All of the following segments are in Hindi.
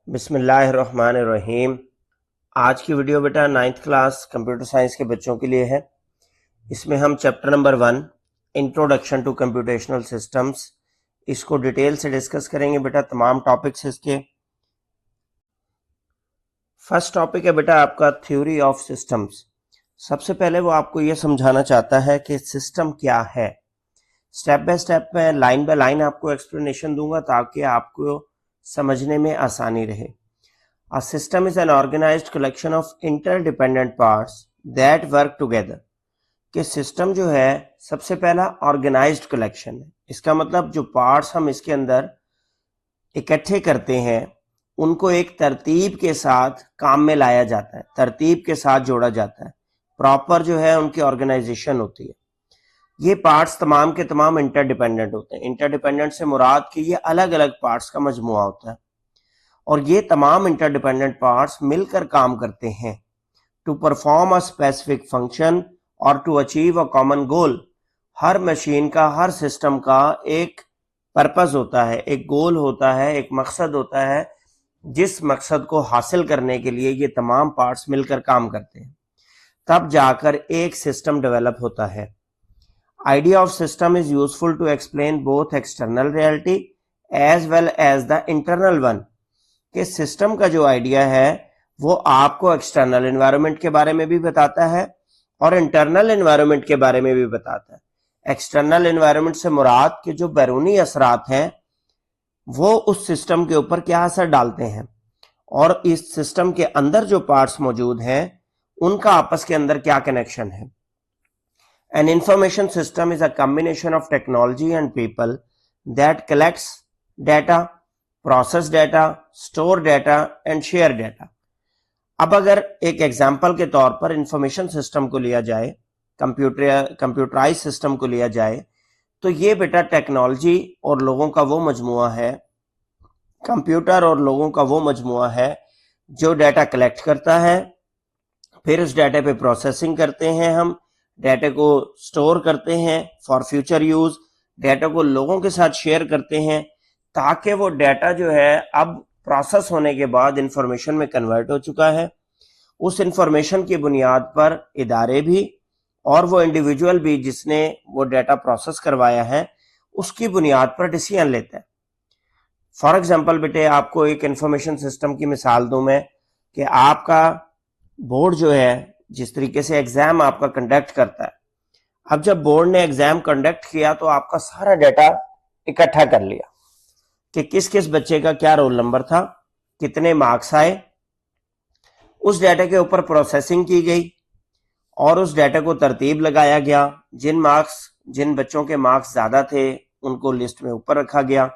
बिस्मिल्लाहिर्रहमानिर्रहीम। आज की वीडियो बेटा 9th क्लास कंप्यूटर साइंस के बच्चों के लिए है। इसमें हम chapter number 1 introduction to computational systems इसको डिटेल से डिस्कस करेंगे बेटा, तमाम टॉपिक्स इसके। फर्स्ट टॉपिक है बेटा आपका थ्योरी ऑफ सिस्टम्स। सबसे पहले वो आपको ये समझाना चाहता है कि सिस्टम क्या है। स्टेप बाय स्टेप मैं लाइन बाय लाइन आपको एक्सप्लेनेशन दूंगा ताकि आपको समझने में आसानी रहे। A system is an organized collection of interdependent parts that work together। कि सिस्टम जो है सबसे पहला ऑर्गेनाइज्ड कलेक्शन है। इसका मतलब जो पार्ट्स हम इसके अंदर इकट्ठे करते हैं उनको एक तरतीब के साथ काम में लाया जाता है, तरतीब के साथ जोड़ा जाता है, प्रॉपर जो है उनकी ऑर्गेनाइजेशन होती है। ये पार्ट्स तमाम के तमाम इंटरडिपेंडेंट होते हैं। इंटरडिपेंडेंट से मुराद कि ये अलग अलग पार्ट्स का मजमुआ होता है और ये तमाम इंटरडिपेंडेंट पार्ट्स मिलकर काम करते हैं to perform a specific function और to achieve a common goal. हर मशीन का, हर सिस्टम का एक पर्पस होता है, एक गोल होता है, एक मकसद होता है, जिस मकसद को हासिल करने के लिए ये तमाम पार्ट्स मिलकर काम करते हैं, तब जाकर एक सिस्टम डेवलप होता है। Idea of system is useful to explain both external reality as well as the internal one. कि सिस्टम का जो आइडिया है वो आपको एक्सटर्नल एनवायरनमेंट के बारे में भी बताता है और इंटरनल एनवायरनमेंट के बारे में भी बताता है। एक्सटर्नल एनवायरनमेंट से मुराद के जो बैरूनी असरात हैं वो उस सिस्टम के ऊपर क्या असर डालते हैं और इस सिस्टम के अंदर जो पार्ट्स मौजूद हैं उनका आपस के अंदर क्या कनेक्शन है। An information system is a combination of technology and people that collects data, process data, store data and share data। अब अगर एक एग्जाम्पल के तौर पर इंफॉर्मेशन सिस्टम को लिया जाए, कंप्यूटराइज सिस्टम को लिया जाए, तो ये बेटा टेक्नोलॉजी और लोगों का वो मजमुआ है, कंप्यूटर और लोगों का वो मजमुआ है जो डाटा कलेक्ट करता है, फिर उस डाटा पे प्रोसेसिंग करते हैं, हम डाटा को स्टोर करते हैं फॉर फ्यूचर यूज, डाटा को लोगों के साथ शेयर करते हैं ताकि वो डाटा जो है अब प्रोसेस होने के बाद इंफॉर्मेशन में कन्वर्ट हो चुका है। उस इंफॉर्मेशन की बुनियाद पर इदारे भी और वो इंडिविजुअल भी जिसने वो डाटा प्रोसेस करवाया है उसकी बुनियाद पर डिसीजन लेता है। फॉर एग्जांपल बेटे आपको एक इंफॉर्मेशन सिस्टम की मिसाल दूं मैं कि आपका बोर्ड जो है जिस तरीके से एग्जाम आपका कंडक्ट करता है, अब जब बोर्ड ने एग्जाम कंडक्ट किया तो आपका सारा डाटा इकट्ठा कर लिया कि किस किस बच्चे का क्या रोल नंबर था, कितने मार्क्स आए। उस डाटा के ऊपर प्रोसेसिंग की गई और उस डाटा को तरतीब लगाया गया। जिन बच्चों के मार्क्स ज्यादा थे उनको लिस्ट में ऊपर रखा गया,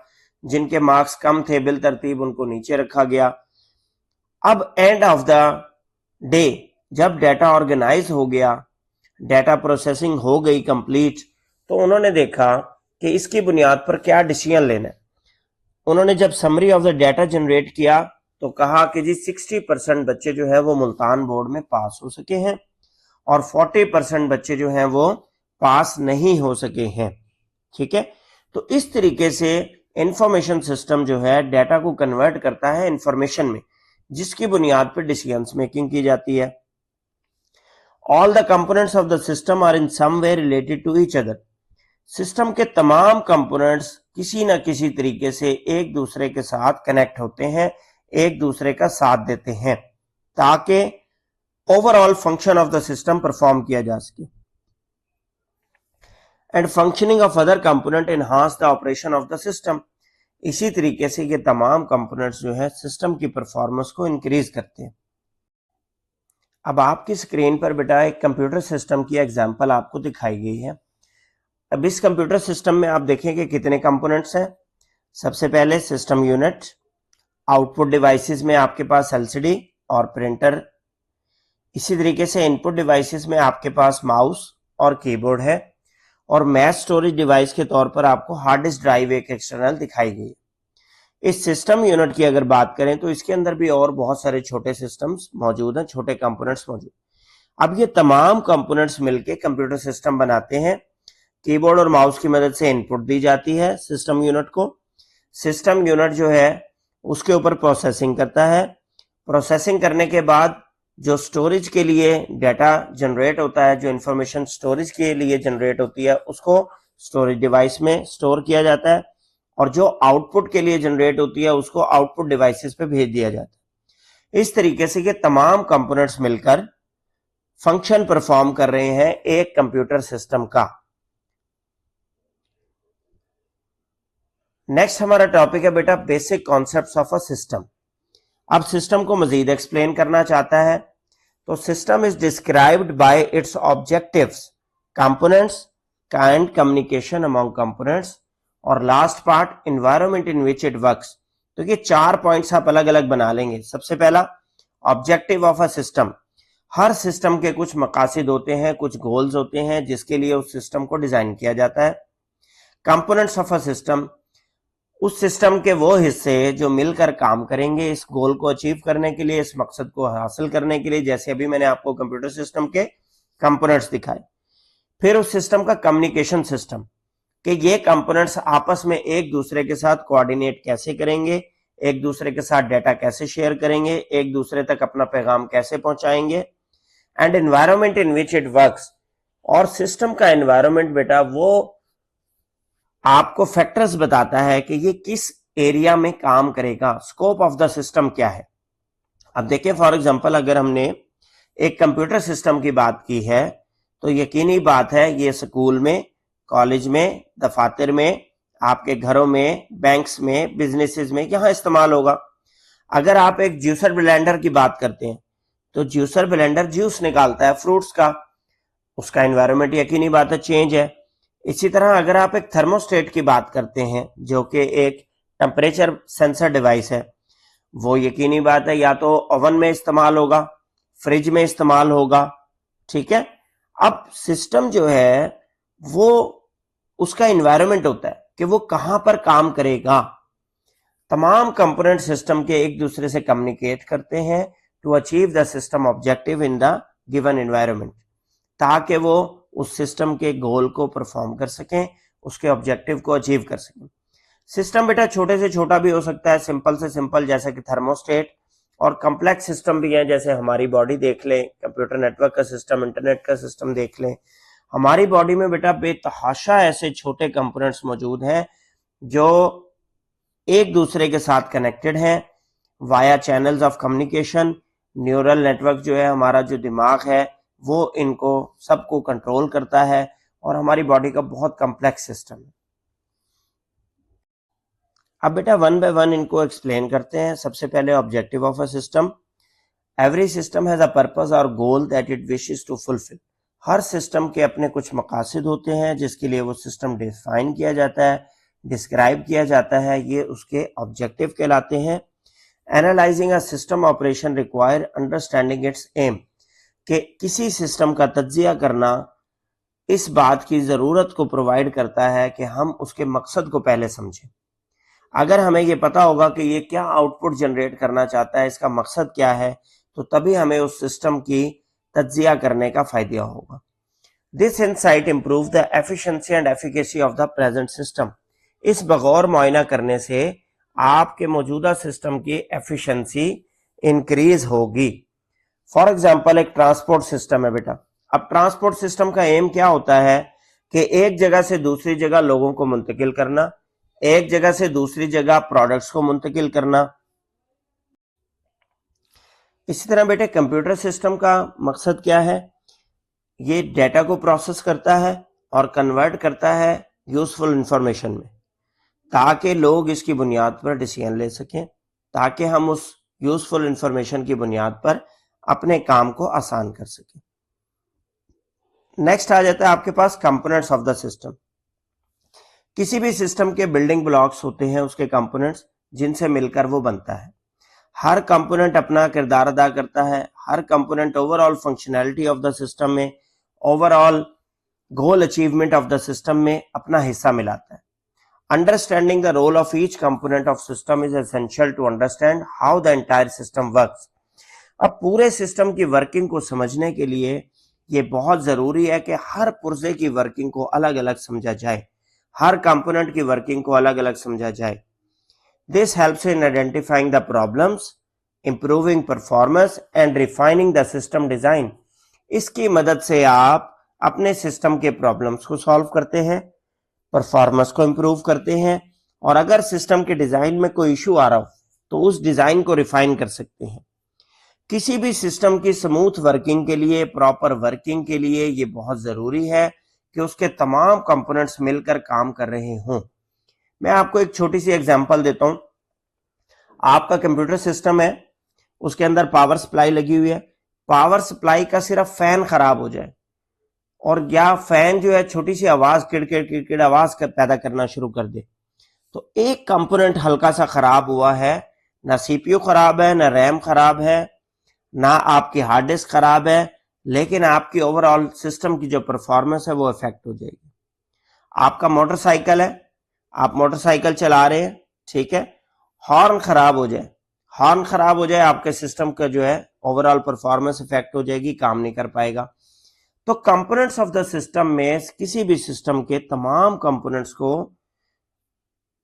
जिनके मार्क्स कम थे बिल तरतीब उनको नीचे रखा गया। अब एंड ऑफ द डे जब डाटा ऑर्गेनाइज हो गया, डाटा प्रोसेसिंग हो गई कंप्लीट, तो उन्होंने देखा कि इसकी बुनियाद पर क्या डिसीजन लेना है। उन्होंने जब summary of the data generate किया तो कहा कि जी 60% बच्चे जो है वो मुल्तान बोर्ड में पास हो सके हैं और 40% बच्चे जो हैं वो पास नहीं हो सके हैं। ठीक है, तो इस तरीके से इंफॉर्मेशन सिस्टम जो है डाटा को कन्वर्ट करता है इंफॉर्मेशन में, जिसकी बुनियाद पर डिसीजन मेकिंग की जाती है। All the components of the system are in some way related to each other। System के तमाम कंपोनेंट्स किसी न किसी तरीके से एक दूसरे के साथ कनेक्ट होते हैं, एक दूसरे का साथ देते हैं ताकि overall function of the system perform किया जा सके। And functioning of other component enhance the operation of the system. इसी तरीके से ये तमाम कंपोनेंट्स जो है सिस्टम की परफॉर्मेंस को इंक्रीज करते हैं। अब आपकी स्क्रीन पर बेटा एक कंप्यूटर सिस्टम की एग्जांपल आपको दिखाई गई है। अब इस कंप्यूटर सिस्टम में आप देखें कि कितने कंपोनेंट्स हैं। सबसे पहले सिस्टम यूनिट, आउटपुट डिवाइसेस में आपके पास एलसीडी और प्रिंटर, इसी तरीके से इनपुट डिवाइसेस में आपके पास माउस और कीबोर्ड है और मैथ स्टोरेज डिवाइस के तौर पर आपको हार्ड डिस्क ड्राइव एक एक्सटर्नल दिखाई गई है। इस सिस्टम यूनिट की अगर बात करें तो इसके अंदर भी और बहुत सारे छोटे सिस्टम्स मौजूद हैं, छोटे कंपोनेंट्स मौजूद। अब ये तमाम कंपोनेंट्स मिलके कंप्यूटर सिस्टम बनाते हैं। कीबोर्ड और माउस की मदद से इनपुट दी जाती है सिस्टम यूनिट को। सिस्टम यूनिट जो है उसके ऊपर प्रोसेसिंग करता है। प्रोसेसिंग करने के बाद जो स्टोरेज के लिए डाटा जनरेट होता है, जो इंफॉर्मेशन स्टोरेज के लिए जनरेट होती है, उसको स्टोरेज डिवाइस में स्टोर किया जाता है, और जो आउटपुट के लिए जनरेट होती है उसको आउटपुट डिवाइसेस पे भेज दिया जाता है। इस तरीके से ये तमाम कंपोनेंट्स मिलकर फंक्शन परफॉर्म कर रहे हैं एक कंप्यूटर सिस्टम का। नेक्स्ट हमारा टॉपिक है बेटा basic concepts of a system. अब सिस्टम को मजीद एक्सप्लेन करना चाहता है तो system is described by its objectives, components, kind, communication among components, और last part environment in which it works. तो ये 4 पॉइंट्स आप अलग अलग बना लेंगे। सबसे पहला objective of a system. Her system के कुछ मकासद होते हैं, कुछ गोल्स होते हैं जिसके लिए उस सिस्टम को डिजाइन किया जाता है। कंपोनेंट्स ऑफ अ सिस्टम, उस सिस्टम के वो हिस्से जो मिलकर काम करेंगे इस गोल को अचीव करने के लिए, इस मकसद को हासिल करने के लिए, जैसे अभी मैंने आपको कंप्यूटर सिस्टम के कंपोनेंट्स दिखाए। फिर उस सिस्टम का कम्युनिकेशन सिस्टम, कि ये कंपोनेंट्स आपस में एक दूसरे के साथ कोऑर्डिनेट कैसे करेंगे, एक दूसरे के साथ डाटा कैसे शेयर करेंगे, एक दूसरे तक अपना पैगाम कैसे पहुंचाएंगे। And environment in which it works, और सिस्टम का एनवायरनमेंट बेटा वो आपको फैक्टर्स बताता है कि ये किस एरिया में काम करेगा, स्कोप ऑफ द सिस्टम क्या है। अब देखिए फॉर एग्जांपल अगर हमने एक कंप्यूटर सिस्टम की बात की है तो यकीनी बात है ये स्कूल में, कॉलेज में, दफातर में, आपके घरों में, बैंक्स में, बिजनेसेस में यहां इस्तेमाल होगा। अगर आप एक जूसर ब्लेंडर की बात करते हैं तो जूसर ब्लेंडर जूस निकालता है फ्रूट्स का, उसका एनवायरनमेंट यकीनी बात है चेंज है। इसी तरह अगर आप एक थर्मोस्टेट की बात करते हैं जो कि एक टेम्परेचर सेंसर डिवाइस है, वो यकीनी बात है या तो ओवन में इस्तेमाल होगा, फ्रिज में इस्तेमाल होगा, ठीक है। अब सिस्टम जो है वो उसका एनवायरनमेंट होता है कि वो कहां पर काम करेगा। तमाम कंपोनेंट सिस्टम के एक दूसरे से कम्युनिकेट करते हैं to achieve the system objective in the given environment, ताकि वो उस सिस्टम के गोल को परफॉर्म कर सकें, उसके ऑब्जेक्टिव को अचीव कर सकें। सिस्टम बेटा छोटे से छोटा भी हो सकता है, सिंपल से सिंपल जैसे कि थर्मोस्टेट, और कॉम्प्लेक्स सिस्टम भी है जैसे हमारी बॉडी देख लें, कंप्यूटर नेटवर्क का सिस्टम, इंटरनेट का सिस्टम देख लें। हमारी बॉडी में बेटा बेतहाशा ऐसे छोटे कंपोनेंट्स मौजूद हैं जो एक दूसरे के साथ कनेक्टेड हैं via channels of communication. Neural network जो है, हमारा जो दिमाग है, वो इनको सबको कंट्रोल करता है, और हमारी बॉडी का बहुत कॉम्प्लेक्स सिस्टम है। अब बेटा वन बाय वन इनको एक्सप्लेन करते हैं। सबसे पहले objective of a system. Every system has a purpose और goal that it wishes to fulfil. हर सिस्टम के अपने कुछ मकासद होते हैं जिसके लिए वो सिस्टम डिफाइन किया जाता है, डिस्क्राइब किया जाता है, ये उसके ऑब्जेक्टिव कहलाते हैं। Analysing a system operation require understanding its aim, कि किसी सिस्टम का तज्जिया करना इस बात की ज़रूरत को प्रोवाइड करता है कि हम उसके मकसद को पहले समझें। अगर हमें ये पता होगा कि ये क्या आउटपुट जनरेट करना चाहता है, इसका मकसद क्या है, तो तभी हमें उस सिस्टम की तज्जिया करने का फायदा होगा। This insight improve the efficiency and efficacy of the present system. इस बगौर मुआयना करने से आपके मौजूदा सिस्टम की एफिशिएंसी इंक्रीज होगी। फॉर एग्जाम्पल एक ट्रांसपोर्ट सिस्टम है बेटा। अब ट्रांसपोर्ट सिस्टम का एम क्या होता है कि एक जगह से दूसरी जगह लोगों को मुंतकिल करना, एक जगह से दूसरी जगह प्रोडक्ट्स को मुंतकिल करना। इसी तरह बेटे कंप्यूटर सिस्टम का मकसद क्या है, ये डेटा को प्रोसेस करता है और कन्वर्ट करता है यूजफुल इंफॉर्मेशन में, ताकि लोग इसकी बुनियाद पर डिसीजन ले सकें, ताकि हम उस यूजफुल इंफॉर्मेशन की बुनियाद पर अपने काम को आसान कर सकें। नेक्स्ट आ जाता है आपके पास कंपोनेंट्स ऑफ द सिस्टम। किसी भी सिस्टम के बिल्डिंग ब्लॉक्स होते हैं, उसके कंपोनेंट्स, जिनसे मिलकर वो बनता है। हर कंपोनेंट अपना किरदार अदा करता है। हर component overall functionality of the system में, overall goal achievement of the system में अपना हिस्सा मिलाता है। Understanding the role of each component of system is essential to understand how the entire system works. अब पूरे सिस्टम की वर्किंग को समझने के लिए ये बहुत जरूरी है कि हर पुर्जे की वर्किंग को अलग अलग समझा जाए, हर कंपोनेंट की वर्किंग को अलग अलग समझा जाए। This helps in identifying the problems, improving performance and refining the system design. इसकी मदद से आप अपने सिस्टम के प्रॉब्लम्स को सॉल्व करते हैं, परफॉर्मेंस को इंप्रूव करते हैं, और अगर सिस्टम के डिजाइन में कोई इशू आ रहा हो तो उस डिजाइन को रिफाइन कर सकते हैं। किसी भी सिस्टम की स्मूथ वर्किंग के लिए, प्रॉपर वर्किंग के लिए ये बहुत जरूरी है कि उसके तमाम कंपोनेंट्स मिलकर काम कर रहे हों। मैं आपको एक छोटी सी एग्जांपल देता हूं। आपका कंप्यूटर सिस्टम है, उसके अंदर पावर सप्लाई लगी हुई है। पावर सप्लाई का सिर्फ फैन खराब हो जाए और या फैन जो है छोटी सी आवाज किड़किड़ किड़किड़ आवाज पैदा करना शुरू कर दे, तो एक कंपोनेंट हल्का सा खराब हुआ है, ना सीपीयू खराब है, ना रैम खराब है, ना आपकी हार्ड डिस्क खराब है, लेकिन आपकी ओवरऑल सिस्टम की जो परफॉर्मेंस है वो इफेक्ट हो जाएगी। आपका मोटरसाइकिल है, आप मोटरसाइकिल चला रहे हैं, ठीक है, हॉर्न खराब हो जाए, हॉर्न खराब हो जाए, आपके सिस्टम का जो है ओवरऑल परफॉर्मेंस इफेक्ट हो जाएगी, काम नहीं कर पाएगा। तो कंपोनेंट्स ऑफ द सिस्टम में किसी भी सिस्टम के तमाम कंपोनेंट्स को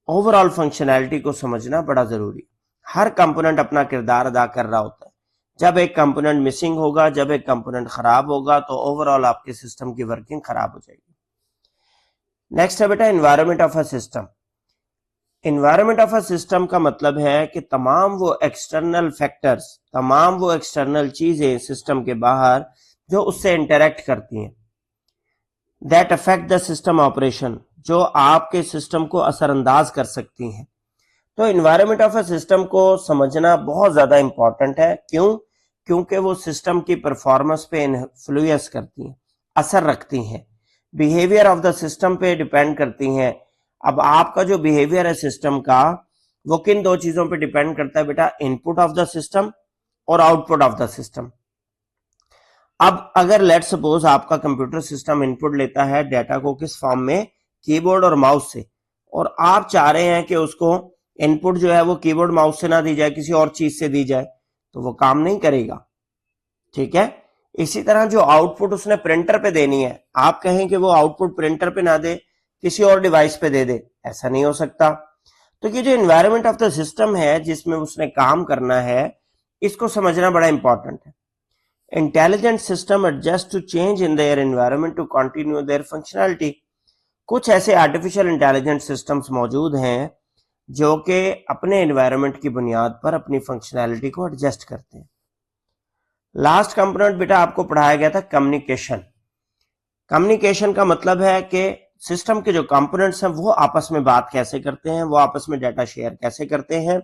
ओवरऑल फंक्शनैलिटी को समझना बड़ा जरूरी है। हर कंपोनेंट अपना किरदार अदा कर रहा होता है। जब एक कंपोनेंट मिसिंग होगा, जब एक कंपोनेंट खराब होगा, तो ओवरऑल आपके सिस्टम की वर्किंग खराब हो जाएगी। नेक्स्ट है बेटा environment of a system. Environment of a system का मतलब है कि तमाम वो एक्सटर्नल फैक्टर्स, तमाम वो एक्सटर्नल चीजें सिस्टम के बाहर जो उससे इंटरेक्ट करती हैं, that affect the system operation, जो आपके सिस्टम को असरअंदाज कर सकती हैं। तो एनवायरनमेंट ऑफ अ सिस्टम को समझना बहुत ज्यादा इंपॉर्टेंट है। क्यों? क्योंकि वो सिस्टम की परफॉर्मेंस पे इन्फ्लुएंस करती हैं, असर रखती हैं, बिहेवियर ऑफ द सिस्टम पे डिपेंड करती हैं। अब आपका जो बिहेवियर है सिस्टम का, वो किन दो चीजों पे डिपेंड करता है बेटा? इनपुट ऑफ द सिस्टम और आउटपुट ऑफ द सिस्टम। अब अगर लेट सपोज आपका कंप्यूटर सिस्टम इनपुट लेता है डाटा को किस फॉर्म में? कीबोर्ड और माउस से, और आप चाह रहे हैं कि उसको इनपुट जो है वो कीबोर्ड माउस से ना दी जाए, किसी और चीज से दी जाए, तो वो काम नहीं करेगा, ठीक है। इसी तरह जो आउटपुट उसने प्रिंटर पे देनी है, आप कहें कि वो आउटपुट प्रिंटर पे ना दे, किसी और डिवाइस पे दे दे, ऐसा नहीं हो सकता। तो ये जो एनवायरनमेंट ऑफ द सिस्टम है जिसमें उसने काम करना है, इसको समझना बड़ा इंपॉर्टेंट है। Intelligent system adjust to change in their environment to continue their functionality. कुछ ऐसे आर्टिफिशियल इंटेलिजेंट सिस्टम्स मौजूद हैं जो कि अपने एनवायरनमेंट की बुनियाद पर अपनी फंक्शनैलिटी को एडजस्ट करते हैं। लास्ट कंपोनेंट बेटा आपको पढ़ाया गया था कम्युनिकेशन। कम्युनिकेशन का मतलब है कि सिस्टम के जो कंपोनेंट्स हैं वो आपस में बात कैसे करते हैं, वो आपस में डाटा शेयर कैसे करते हैं।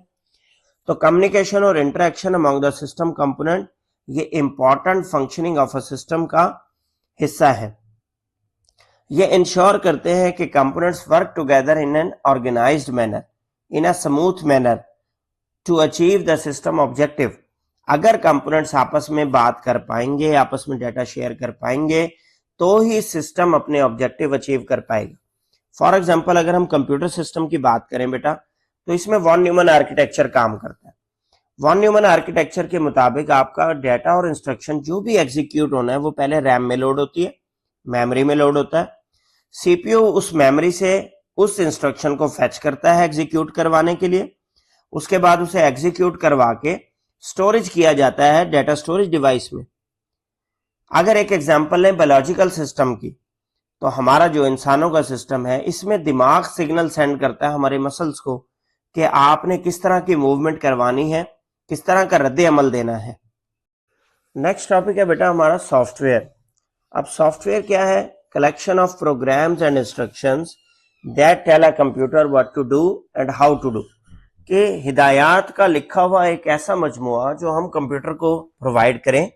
तो कम्युनिकेशन और interaction among the system component, ये important functioning of a system का हिस्सा है। ये इंश्योर करते हैं कि components work together in an organised manner, in a smooth manner to achieve the system objective. अगर कंपोनेंट्स आपस में बात कर पाएंगे, आपस में डाटा शेयर कर पाएंगे, तो ही सिस्टम अपने ऑब्जेक्टिव अचीव कर पाएगा। फॉर एग्जांपल अगर हम कंप्यूटर सिस्टम की बात करें बेटा, तो इसमें वॉन न्यूमन आर्किटेक्चर काम करता है। वॉन न्यूमन आर्किटेक्चर के मुताबिक आपका डाटा और इंस्ट्रक्शन जो भी एग्जीक्यूट होना है वो पहले रैम में लोड होती है, मेमोरी में लोड होता है। सीपीयू उस मेमोरी से उस इंस्ट्रक्शन को फेच करता है एग्जीक्यूट करवाने के लिए, उसके बाद उसे एग्जीक्यूट करवा के स्टोरेज किया जाता है डाटा स्टोरेज डिवाइस में। अगर एक एग्जांपल लें बायोलॉजिकल सिस्टम की, तो हमारा जो इंसानों का सिस्टम है, इसमें दिमाग सिग्नल सेंड करता है हमारे मसल्स को कि आपने किस तरह की मूवमेंट करवानी है, किस तरह का रद्द अमल देना है। नेक्स्ट टॉपिक है बेटा हमारा सॉफ्टवेयर। अब सॉफ्टवेयर क्या है? Collection of programs and instructions that tell a computer what to do and how to do. कि हिदायत का लिखा हुआ एक ऐसा मजमुआ जो हम कंप्यूटर को प्रोवाइड करें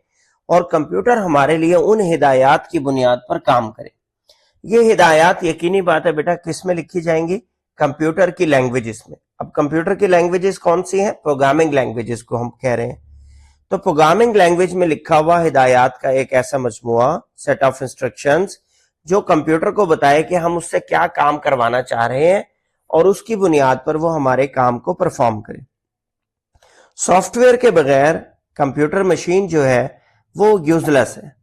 और कंप्यूटर हमारे लिए उन हिदायत की बुनियाद पर काम करे। ये हिदायत यकीनी बात है बेटा किस में लिखी जाएंगी? कंप्यूटर की लैंग्वेजेस में। अब कंप्यूटर की लैंग्वेजेस कौन सी हैं? प्रोग्रामिंग लैंग्वेजेस को हम कह रहे हैं। तो प्रोग्रामिंग लैंग्वेज में लिखा हुआ हिदायत का एक ऐसा मजमुआ, सेट ऑफ इंस्ट्रक्शंस, जो कंप्यूटर को बताए कि हम उससे क्या काम करवाना चाह रहे हैं और उसकी बुनियाद पर वो हमारे काम को परफॉर्म करे। सॉफ्टवेयर के बगैर कंप्यूटर मशीन जो है वो यूजलेस है,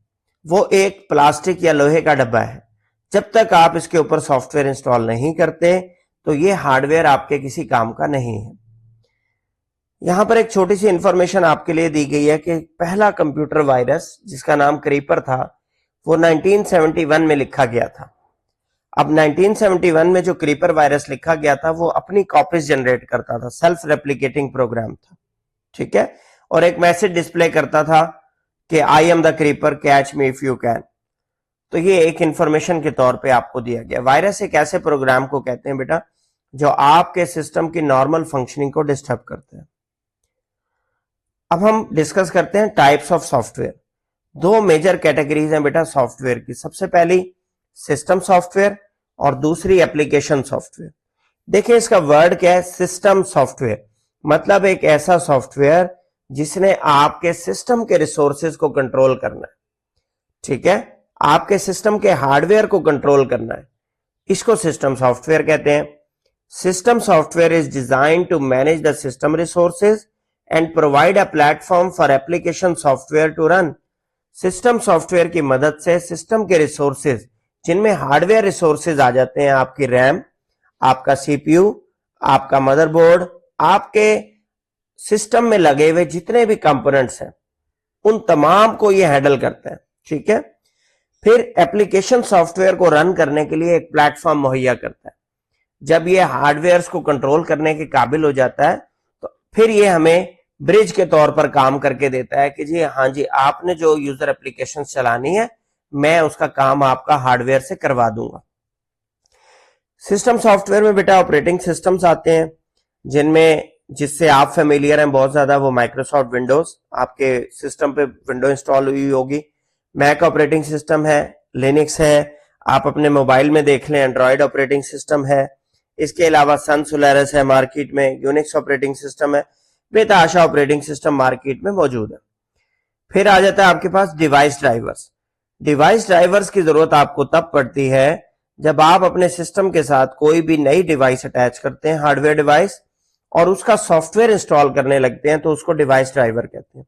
वो एक प्लास्टिक या लोहे का डब्बा है। जब तक आप इसके ऊपर सॉफ्टवेयर इंस्टॉल नहीं करते तो ये हार्डवेयर आपके किसी काम का नहीं है। यहां पर एक छोटी सी इंफॉर्मेशन आपके लिए दी गई है कि पहला कंप्यूटर वायरस जिसका नाम क्रीपर था वो 1971 में लिखा गया था। अब 1971 में जो क्रीपर वायरस लिखा गया था वो अपनी कॉपीज जनरेट करता था, सेल्फ रेप्लिकेटिंग प्रोग्राम था, ठीक है, और एक मैसेज डिस्प्ले करता था कि I am the creeper, catch me if you can. तो ये एक इंफॉर्मेशन के तौर पे आपको दिया गया। वायरस एक ऐसे प्रोग्राम को कहते हैं बेटा जो आपके सिस्टम की नॉर्मल फंक्शनिंग को डिस्टर्ब करते हैं। अब हम डिस्कस करते हैं टाइप्स ऑफ सॉफ्टवेयर। दो मेजर कैटेगरीज हैं बेटा सॉफ्टवेयर की। सबसे पहली सिस्टम सॉफ्टवेयर और दूसरी एप्लीकेशन सॉफ्टवेयर। देखिए इसका वर्ड क्या है, सिस्टम सॉफ्टवेयर, मतलब एक ऐसा सॉफ्टवेयर जिसने आपके सिस्टम के रिसोर्सेज को कंट्रोल करना है, ठीक है, आपके सिस्टम के हार्डवेयर को कंट्रोल करना है, इसको सिस्टम सॉफ्टवेयर कहते हैं। System software is design to manage the system resources and provide a platform for application software to run. System software की मदद से सिस्टम के रिसोर्सेज, जिनमें हार्डवेयर रिसोर्सेज आ जाते हैं, आपकी रैम, आपका सीपीयू, आपका मदरबोर्ड, आपके सिस्टम में लगे हुए जितने भी कंपोनेंट्स हैं, उन तमाम को ये हैंडल करता है, ठीक है। फिर एप्लीकेशन सॉफ्टवेयर को रन करने के लिए एक प्लेटफॉर्म मुहैया करता है। जब ये हार्डवेयर को कंट्रोल करने के काबिल हो जाता है तो फिर ये हमें ब्रिज के तौर पर काम करके देता है कि जी हाँ जी, आपने जो यूजर एप्लीकेशन चलानी है मैं उसका काम आपका हार्डवेयर से करवा दूंगा। सिस्टम सॉफ्टवेयर में बेटा ऑपरेटिंग सिस्टम्स आते हैं जिनमें, जिससे आप फेमिलियर हैं बहुत ज्यादा, वो माइक्रोसॉफ्ट विंडोज, आपके सिस्टम पे विंडो इंस्टॉल हुई होगी, मैक ऑपरेटिंग सिस्टम है, लिनक्स है, आप अपने मोबाइल में देख लें एंड्रॉयड ऑपरेटिंग सिस्टम है, इसके अलावा सन सोलारिस है मार्केट में, यूनिक्स ऑपरेटिंग सिस्टम है, बेताशा ऑपरेटिंग सिस्टम मार्केट में मौजूद है। फिर आ जाता है आपके पास डिवाइस ड्राइवर्स। डिवाइस ड्राइवर्स की जरूरत आपको तब पड़ती है जब आप अपने सिस्टम के साथ कोई भी नई डिवाइस अटैच करते हैं, हार्डवेयर डिवाइस, और उसका सॉफ्टवेयर इंस्टॉल करने लगते हैं, तो उसको डिवाइस ड्राइवर कहते हैं।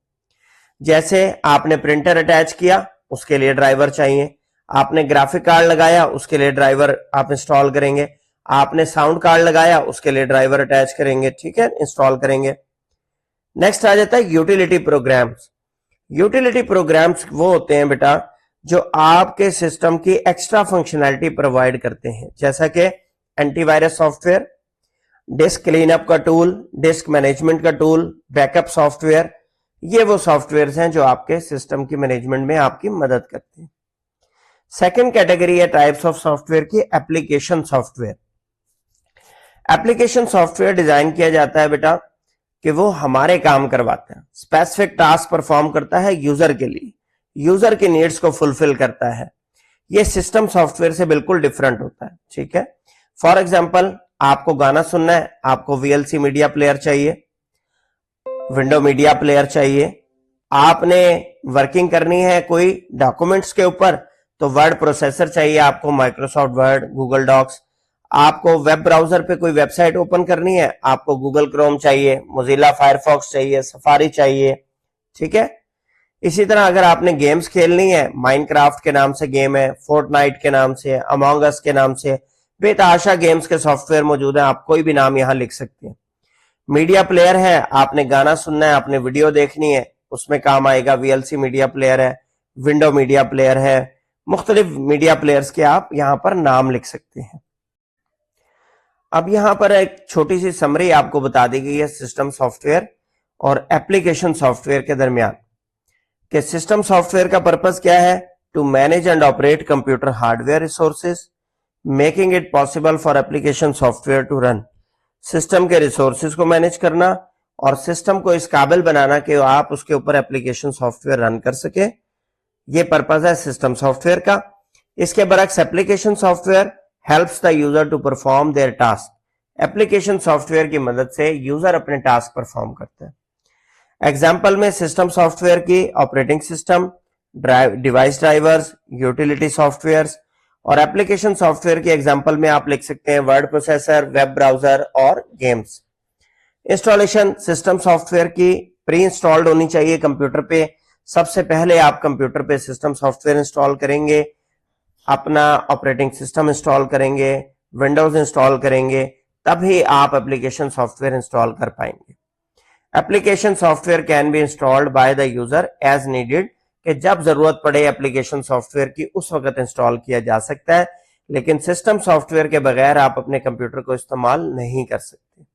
जैसे आपने प्रिंटर अटैच किया, उसके लिए ड्राइवर चाहिए, आपने ग्राफिक कार्ड लगाया, उसके लिए ड्राइवर आप इंस्टॉल करेंगे, आपने साउंड कार्ड लगाया, उसके लिए ड्राइवर अटैच करेंगे, ठीक है, इंस्टॉल करेंगे। नेक्स्ट आ जाता है यूटिलिटी प्रोग्राम्स। यूटिलिटी प्रोग्राम्स वो होते हैं बेटा जो आपके सिस्टम की एक्स्ट्रा फंक्शनैलिटी प्रोवाइड करते हैं, जैसा कि एंटीवायरस सॉफ्टवेयर, डिस्क क्लीनअप का टूल, डिस्क मैनेजमेंट का टूल, बैकअप सॉफ्टवेयर। ये वो सॉफ्टवेयर हैं जो आपके सिस्टम की मैनेजमेंट में आपकी मदद करते हैं। सेकेंड कैटेगरी है टाइप्स ऑफ सॉफ्टवेयर की, application software. Application software design किया जाता है बेटा कि वो हमारे काम करवाते हैं, स्पेसिफिक टास्क परफॉर्म करता है यूजर के लिए, यूजर की नीड्स को फुलफिल करता है। ये सिस्टम सॉफ्टवेयर से बिल्कुल डिफरेंट होता है, ठीक है। फॉर एग्जांपल, आपको गाना सुनना है, आपको वीएलसी मीडिया प्लेयर चाहिए, विंडो मीडिया प्लेयर चाहिए, आपने वर्किंग करनी है कोई डॉक्यूमेंट्स के ऊपर तो वर्ड प्रोसेसर चाहिए आपको, माइक्रोसॉफ्ट वर्ड, गूगल डॉक्स, आपको वेब ब्राउजर पे कोई वेबसाइट ओपन करनी है, आपको गूगल क्रोम चाहिए, मोजिला फायरफॉक्स चाहिए, सफारी चाहिए, ठीक है। इसी तरह अगर आपने गेम्स खेलनी है, माइनक्राफ्ट के नाम से गेम है, फोर्टनाइट के नाम से, अमॉन्ग अस के नाम से, बेतहाशा गेम्स के सॉफ्टवेयर मौजूद है, आप कोई भी नाम यहां लिख सकते हैं। मीडिया प्लेयर है, आपने गाना सुनना है, आपने वीडियो देखनी है, उसमें काम आएगा, वीएलसी मीडिया प्लेयर है, विंडो मीडिया प्लेयर है, मुख्तलिफ मीडिया प्लेयर्स के आप यहां पर नाम लिख सकते हैं। अब यहां पर एक छोटी सी समरी आपको बता दी गई है सिस्टम सॉफ्टवेयर और एप्लीकेशन सॉफ्टवेयर के दरमियान, कि सिस्टम सॉफ्टवेयर का पर्पस क्या है, to manage and operate computer hardware resources, making it possible for application software to run. System के रिसोर्सेज को मैनेज करना और सिस्टम को इस काबिल बनाना कि आप उसके ऊपर एप्लीकेशन सॉफ्टवेयर रन कर सके, ये पर्पस है सिस्टम सॉफ्टवेयर का। इसके बरक्स application software helps the user to perform their task. Application software की मदद से यूजर अपने टास्क परफॉर्म करता है। एग्जाम्पल में सिस्टम सॉफ्टवेयर की operating system, device drivers, utility softwares, और एप्लीकेशन सॉफ्टवेयर की एग्जांपल में आप लिख सकते हैं वर्ड प्रोसेसर, वेब ब्राउजर और गेम्स। इंस्टॉलेशन सिस्टम सॉफ्टवेयर की प्री इंस्टॉल्ड होनी चाहिए कंप्यूटर पे। सबसे पहले आप कंप्यूटर पे सिस्टम सॉफ्टवेयर इंस्टॉल करेंगे, अपना ऑपरेटिंग सिस्टम इंस्टॉल करेंगे, विंडोज इंस्टॉल करेंगे, तभी आप एप्लीकेशन सॉफ्टवेयर इंस्टॉल कर पाएंगे। Application software can be installed by the user as needed, कि जब जरूरत पड़े एप्लीकेशन सॉफ्टवेयर की उस वक्त इंस्टॉल किया जा सकता है, लेकिन सिस्टम सॉफ्टवेयर के बगैर आप अपने कंप्यूटर को इस्तेमाल नहीं कर सकते।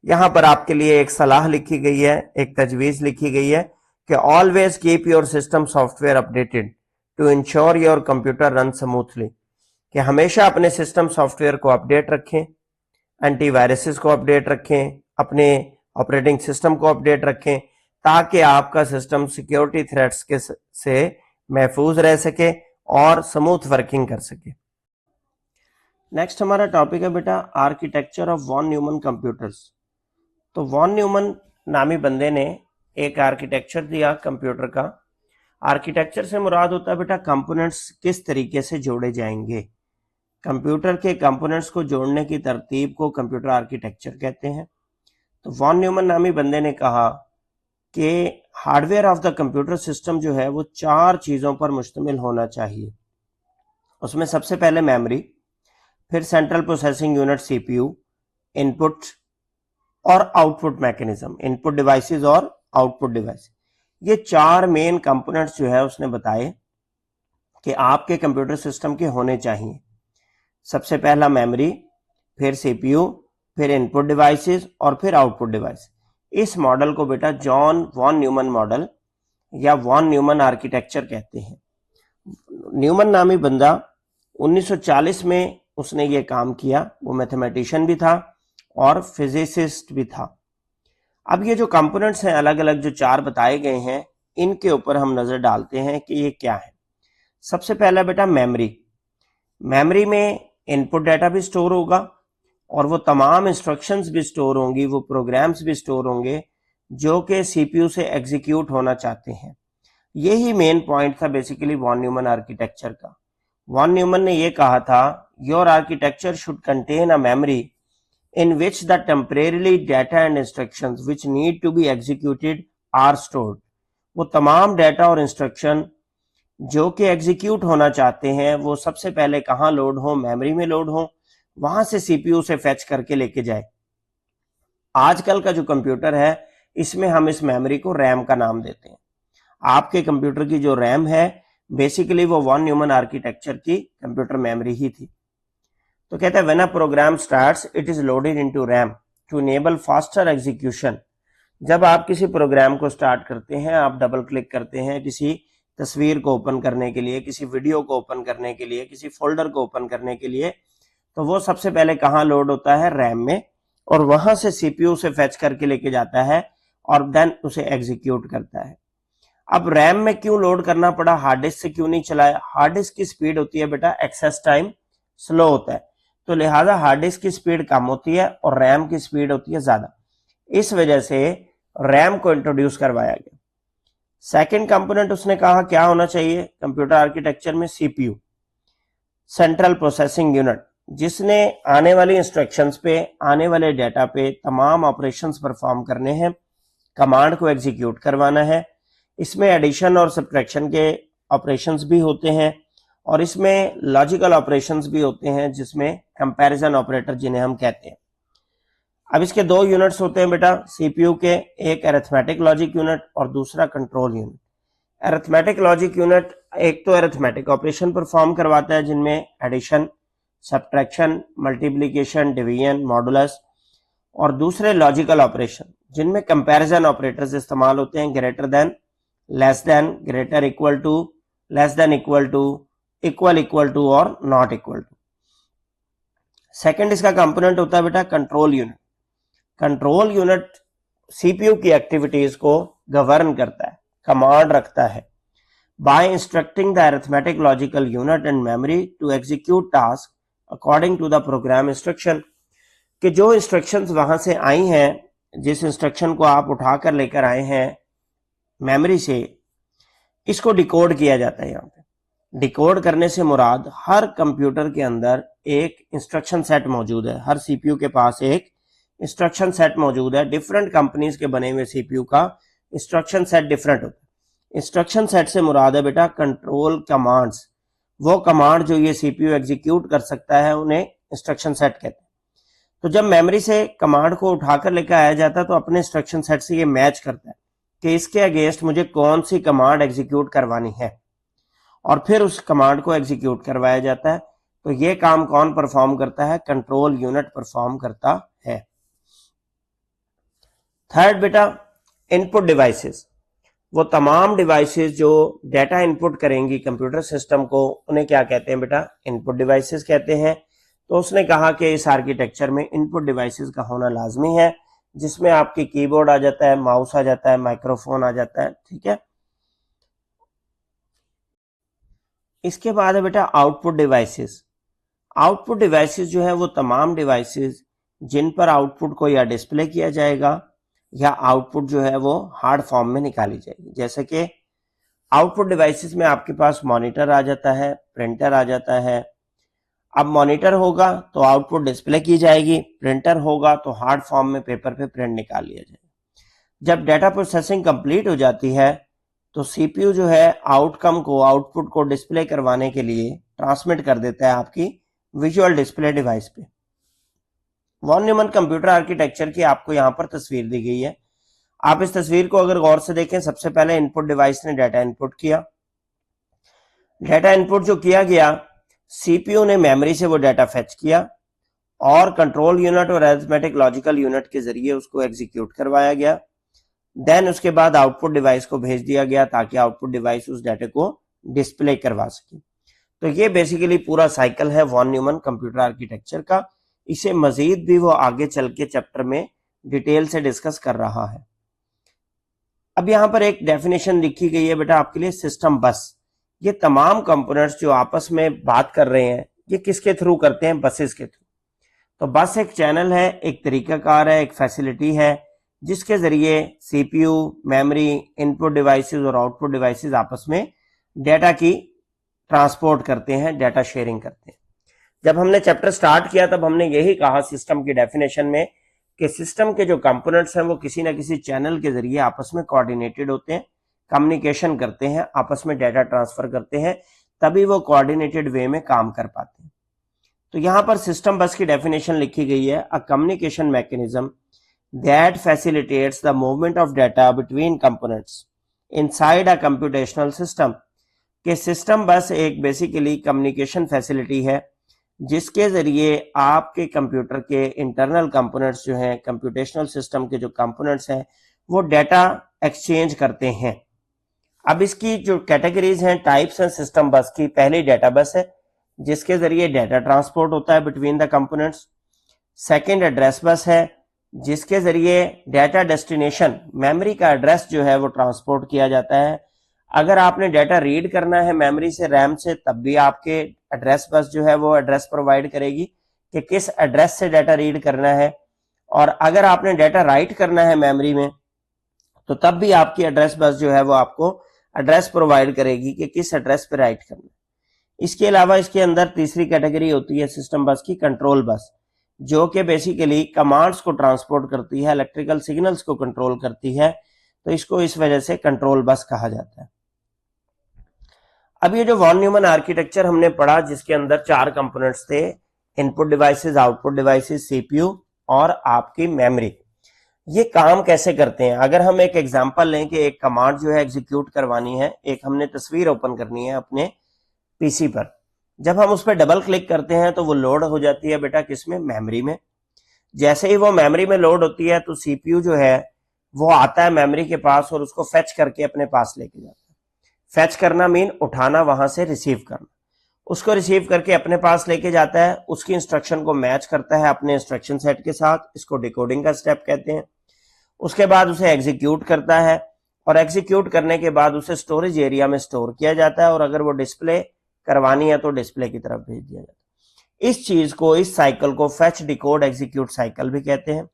यहां पर आपके लिए एक सलाह लिखी गई है, एक तजवीज लिखी गई है कि always keep your system software updated to ensure your computer run smoothly, कि हमेशा अपने सिस्टम सॉफ्टवेयर को अपडेट रखें, एंटीवायरसेस को अपडेट रखें, अपने ऑपरेटिंग सिस्टम को अपडेट रखें, ताकि आपका सिस्टम सिक्योरिटी थ्रेट्स के से महफूज रह सके और स्मूथ वर्किंग कर सके। नेक्स्ट हमारा टॉपिक है बेटा architecture of Von Neumann computers. तो वॉन न्यूमन नामी बंदे ने एक आर्किटेक्चर दिया कंप्यूटर का। आर्किटेक्चर से मुराद होता है बेटा कंपोनेंट्स किस तरीके से जोड़े जाएंगे। कंप्यूटर के कंपोनेंट्स को जोड़ने की तरतीब को कंप्यूटर आर्किटेक्चर कहते हैं। तो वॉन न्यूमन नामी बंदे ने कहा कि hardware of the computer system जो है वो 4 चीज़ों पर मुश्तमिल होना चाहिए। उसमें सबसे पहले मेमोरी, फिर central processing unit CPU, input और आउटपुट मैकेनिज्म, इनपुट डिवाइसेस और आउटपुट डिवाइस। ये 4 मेन कंपोनेंट्स जो है उसने बताए कि आपके कंप्यूटर सिस्टम के होने चाहिए। सबसे पहला मेमोरी, फिर सीपीयू, फिर इनपुट डिवाइसेस और फिर आउटपुट डिवाइस। इस मॉडल को बेटा जॉन वॉन न्यूमन मॉडल या वॉन न्यूमन आर्किटेक्चर कहते हैं। न्यूमन नामी बंदा 1940 में उसने ये काम किया। वो मैथमेटिशियन भी था और फिजिसिस्ट भी था। अब ये जो कंपोनेंट्स हैं अलग अलग जो 4 बताए गए हैं, इनके ऊपर हम नजर डालते हैं कि ये क्या है। सबसे पहला बेटा मेमोरी। मेमोरी में इनपुट डाटा भी स्टोर होगा और वो तमाम इंस्ट्रक्शंस भी स्टोर होंगी, वो प्रोग्राम्स भी स्टोर होंगे जो कि सीपीयू से एग्जीक्यूट होना चाहते हैं। यही मेन पॉइंट था बेसिकली वॉन न्यूमन आर्किटेक्चर का। वॉन न्यूमन ने ये कहा था your architecture should contain a memory in which the temporarily data and instructions which need to be executed are stored। वो तमाम डाटा और इंस्ट्रक्शन जो कि एग्जीक्यूट होना चाहते हैं वो सबसे पहले कहाँ लोड हो, मेमोरी में लोड हो, वहां से सीपीयू से फेच करके लेके जाए। आजकल का जो कंप्यूटर है इसमें हम इस मेमोरी को रैम का नाम देते हैं। आपके कंप्यूटर की जो रैम है बेसिकली वो वॉन न्यूमन आर्किटेक्चर की कंप्यूटर मेमोरी ही थी। तो कहते हैं when a program starts it is loaded into RAM to enable faster execution. जब आप किसी प्रोग्राम को स्टार्ट करते हैं, आप डबल क्लिक करते हैं किसी तस्वीर को ओपन करने के लिए, किसी वीडियो को ओपन करने के लिए, किसी फोल्डर को ओपन करने के लिए, तो वो सबसे पहले कहाँ लोड होता है, रैम में, और वहां से सीपीयू से फेच करके लेके जाता है और देन उसे एग्जीक्यूट करता है। अब रैम में क्यों लोड करना पड़ा, हार्ड डिस्क से क्यों नहीं चलाया? हार्ड डिस्क की स्पीड होती है बेटा एक्सेस टाइम स्लो होता है, तो लिहाजा हार्ड डिस्क की स्पीड कम होती है और रैम की स्पीड होती है ज्यादा। इस वजह से रैम को इंट्रोड्यूस करवाया गया। सेकंड कंपोनेंट उसने कहा क्या होना चाहिए कंप्यूटर आर्किटेक्चर में, सीपीयू, सेंट्रल प्रोसेसिंग यूनिट, जिसने आने वाली इंस्ट्रक्शंस पे, आने वाले डाटा पे तमाम ऑपरेशंस परफॉर्म करने हैं, कमांड को एग्जीक्यूट करवाना है। इसमें एडिशन और सब्ट्रैक्शन के ऑपरेशंस भी होते हैं और इसमें लॉजिकल ऑपरेशंस भी होते हैं, जिसमें कंपैरिजन ऑपरेटर जिन्हें हम कहते हैं। अब इसके 2 यूनिट्स होते हैं बेटा सीपीयू के, एक अरिथमेटिक लॉजिक यूनिट और दूसरा control unit. Arithmetic logic unit एक तो अरिथमेटिक ऑपरेशन परफॉर्म करवाता है जिनमें addition, subtraction, multiplication, division, modulus, और दूसरे लॉजिकल ऑपरेशन जिनमें कंपैरिजन ऑपरेटर्स इस्तेमाल होते हैं, greater than, less than, greater equal to, less than equal to, equal to और नॉट इक्वल टू। सेकंड इसका कंपोनेंट होता है बेटा control unit. Control unit CPU की एक्टिविटीज को गवर्न करता है, कमांड रखता है bye instructing the arithmetic logical unit and memory to execute task according to the program instruction. कि जो इंस्ट्रक्शंस वहां से आई हैं, जिस इंस्ट्रक्शन को आप उठाकर लेकर आए हैं मेमोरी से, इसको डिकोड किया जाता है। यहाँ पे डिकोड करने से मुराद हर कंप्यूटर के अंदर एक इंस्ट्रक्शन सेट मौजूद है, हर सीपीयू के पास एक इंस्ट्रक्शन सेट मौजूद है। डिफरेंट कंपनीज के बने हुए सीपीयू का इंस्ट्रक्शन सेट डिफरेंट होता है। इंस्ट्रक्शन सेट से मुराद है बेटा कंट्रोल कमांड्स। वो कमांड जो ये सीपीयू एग्जीक्यूट कर सकता है उन्हें इंस्ट्रक्शन सेट कहते हैं। तो जब मेमोरी से कमांड को उठाकर लेकर आया जाता है तो अपने इंस्ट्रक्शन सेट से ये मैच करता है कि इसके अगेंस्ट मुझे कौन सी कमांड एग्जीक्यूट करवानी है, और फिर उस कमांड को एग्जीक्यूट करवाया जाता है। तो ये काम कौन परफॉर्म करता है? कंट्रोल यूनिट परफॉर्म करता है। थर्ड बेटा, इनपुट डिवाइसेस। वो तमाम डिवाइसेस जो डाटा इनपुट करेंगी कंप्यूटर सिस्टम को, उन्हें क्या कहते हैं बेटा? इनपुट डिवाइसेस कहते हैं। तो उसने कहा कि इस आर्किटेक्चर में इनपुट डिवाइसेस का होना लाजमी है, जिसमें आपकी कीबोर्ड आ जाता है, माउस आ जाता है, माइक्रोफोन आ जाता है, ठीक है। इसके बाद है बेटा आउटपुट डिवाइसेस। आउटपुट डिवाइसेस जो है वो तमाम डिवाइसेस जिन पर आउटपुट को या डिस्प्ले किया जाएगा या आउटपुट जो है वो हार्ड फॉर्म में निकाली जाएगी। जैसे कि आउटपुट डिवाइसेस में आपके पास मॉनिटर आ जाता है, प्रिंटर आ जाता है। अब मॉनिटर होगा तो आउटपुट डिस्प्ले की जाएगी, प्रिंटर होगा तो हार्ड फॉर्म में पेपर पे प्रिंट निकाल लिया जाएगा। जब डाटा प्रोसेसिंग कंप्लीट हो जाती है तो सीपीयू जो है आउटकम को, आउटपुट को डिस्प्ले करवाने के लिए ट्रांसमिट कर देता है आपकी विजुअल डिस्प्ले डिवाइस पे। वॉन न्यूमन कंप्यूटर आर्किटेक्चर की आपको यहाँ पर तस्वीर दी गई है। आप इस तस्वीर को अगर गौर से देखें, सबसे पहले इनपुट डिवाइस ने डाटा इनपुट किया। डाटा इनपुट जो किया गया, सीपीयू ने मेमोरी से वो डाटा फेच किया और कंट्रोल यूनिट और अरिथमेटिक लॉजिकल यूनिट के जरिए उसको एग्जीक्यूट करवाया गया। देन उसके बाद आउटपुट डिवाइस को भेज दिया गया ताकि आउटपुट डिवाइस उस डाटा को डिस्प्ले करवा सके। तो ये बेसिकली पूरा साइकिल है वॉन न्यूमन कंप्यूटर आर्किटेक्चर का। इसे मजीद भी वो आगे चल के चैप्टर में डिटेल से डिस्कस कर रहा है। अब यहाँ पर एक डेफिनेशन लिखी गई है बेटा आपके लिए, सिस्टम बस। ये तमाम कंपोनेंट्स जो आपस में बात कर रहे हैं, ये किसके थ्रू करते हैं? बसेस के थ्रू। तो बस एक चैनल है, एक तरीकाकार है, एक फैसिलिटी है जिसके जरिए सीपीयू, मेमोरी, इनपुट डिवाइसेस और आउटपुट डिवाइसेस आपस में डाटा की ट्रांसपोर्ट करते हैं, डाटा शेयरिंग करते हैं। जब हमने चैप्टर स्टार्ट किया तब हमने यही कहा सिस्टम की डेफिनेशन में कि सिस्टम के जो कंपोनेंट्स हैं वो किसी ना किसी चैनल के जरिए आपस में कोऑर्डिनेटेड होते हैं, कम्युनिकेशन करते हैं, आपस में डाटा ट्रांसफर करते हैं, तभी वो कोऑर्डिनेटेड वे में काम कर पाते हैं। तो यहाँ पर सिस्टम बस की डेफिनेशन लिखी गई है, a communication mechanism that facilitates the movement of data between components inside a computational system। कि सिस्टम बस एक बेसिकली कम्युनिकेशन फैसिलिटी है जिसके जरिए आपके कंप्यूटर के इंटरनल कंपोनेंट्स जो हैं, कंप्यूटेशनल सिस्टम के जो कंपोनेंट्स हैं, वो डाटा एक्सचेंज करते हैं। अब इसकी जो कैटेगरीज हैं, टाइप्स हैं सिस्टम बस की, पहली डाटा बस है जिसके जरिए डाटा ट्रांसपोर्ट होता है between the components. Second address bus है जिसके जरिए डाटा डेस्टिनेशन, मेमोरी का एड्रेस जो है वो ट्रांसपोर्ट किया जाता है। अगर आपने डाटा रीड करना है मेमोरी से, रैम से, तब भी आपके एड्रेस बस जो है वो एड्रेस प्रोवाइड करेगी कि किस एड्रेस से डाटा रीड करना है। और अगर आपने डाटा राइट करना है मेमोरी में तो तब भी आपकी एड्रेस बस जो है वो आपको एड्रेस प्रोवाइड करेगी कि किस एड्रेस पे राइट करना है। इसके अलावा इसके अंदर तीसरी कैटेगरी होती है सिस्टम बस की, कंट्रोल बस, जो कि बेसिकली कमांड्स को ट्रांसपोर्ट करती है, इलेक्ट्रिकल सिग्नल्स को कंट्रोल करती है। तो इसको इस वजह से कंट्रोल बस कहा जाता है। अब ये जो वॉन न्यूमन आर्किटेक्चर हमने पढ़ा जिसके अंदर 4 कंपोनेंट्स थे, input devices, output devices, CPU और आपकी मेमोरी, ये काम कैसे करते हैं? अगर हम एक एग्जांपल लें कि एक कमांड जो है एग्जीक्यूट करवानी है, एक हमने तस्वीर ओपन करनी है अपने पीसी पर। जब हम उस पर डबल क्लिक करते हैं तो वो लोड हो जाती है बेटा किसमें? मेमोरी में। जैसे ही वो मेमोरी में लोड होती है तो सीपीयू जो है वो आता है मेमोरी के पास और उसको फेच करके अपने पास लेके जाता है। फेच करना मीन उठाना, वहां से रिसीव करना। उसको रिसीव करके अपने पास लेके जाता है, उसकी इंस्ट्रक्शन को मैच करता है अपने इंस्ट्रक्शन सेट के साथ, इसको डिकोडिंग का स्टेप कहते हैं। उसके बाद उसे एग्जीक्यूट करता है और एग्जीक्यूट करने के बाद उसे स्टोरेज एरिया में स्टोर किया जाता है और अगर वो डिस्प्ले करवानी है तो डिस्प्ले की तरफ भेज दिया जाता है। इस चीज को, इस साइकिल को फेच, डिकोड, एग्जीक्यूट साइकिल भी कहते हैं,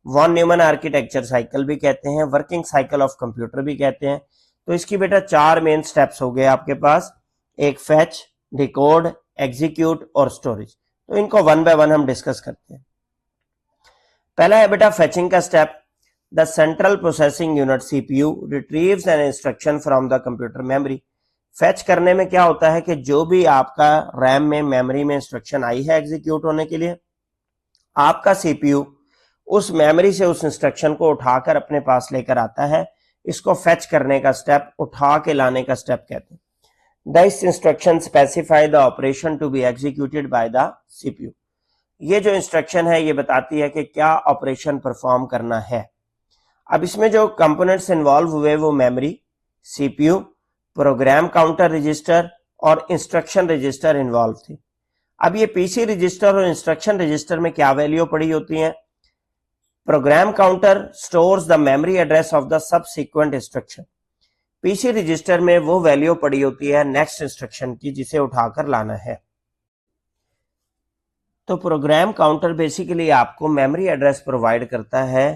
वॉन न्यूमन आर्किटेक्चर साइकिल भी कहते हैं, वर्किंग साइकिल ऑफ कंप्यूटर भी कहते हैं। तो इसकी बेटा 4 मेन स्टेप्स हो गए आपके पास, एक फेच, डिकोड, एग्जीक्यूट और स्टोरेज। तो इनको वन बाय वन हम डिस्कस करते हैं। पहला है बेटा फेचिंग का step. The central processing unit CPU retrieves an instruction from the computer memory. Fetch करने में क्या होता है कि जो भी आपका रैम में, मेमोरी में इंस्ट्रक्शन आई है एग्जीक्यूट होने के लिए, आपका सीपीयू उस मेमोरी से उस इंस्ट्रक्शन को उठाकर अपने पास लेकर आता है। इसको फेच करने का स्टेप, उठा के लाने का स्टेप कहते हैं। This instruction specify the operation to be executed by the CPU. ये जो इंस्ट्रक्शन है ये बताती है कि क्या ऑपरेशन परफॉर्म करना है। अब इसमें जो कंपोनेंट्स इन्वॉल्व हुए वो memory, CPU, program counter register और इंस्ट्रक्शन रजिस्टर इन्वॉल्व थे। अब ये पीसी रजिस्टर और इंस्ट्रक्शन रजिस्टर में क्या वैल्यू पड़ी होती है? Program counter stores the memory address of the subsequent instruction. PC register में वो वैल्यू पड़ी होती है नेक्स्ट इंस्ट्रक्शन की जिसे उठाकर लाना है। तो प्रोग्राम काउंटर बेसिकली आपको मेमोरी एड्रेस प्रोवाइड करता है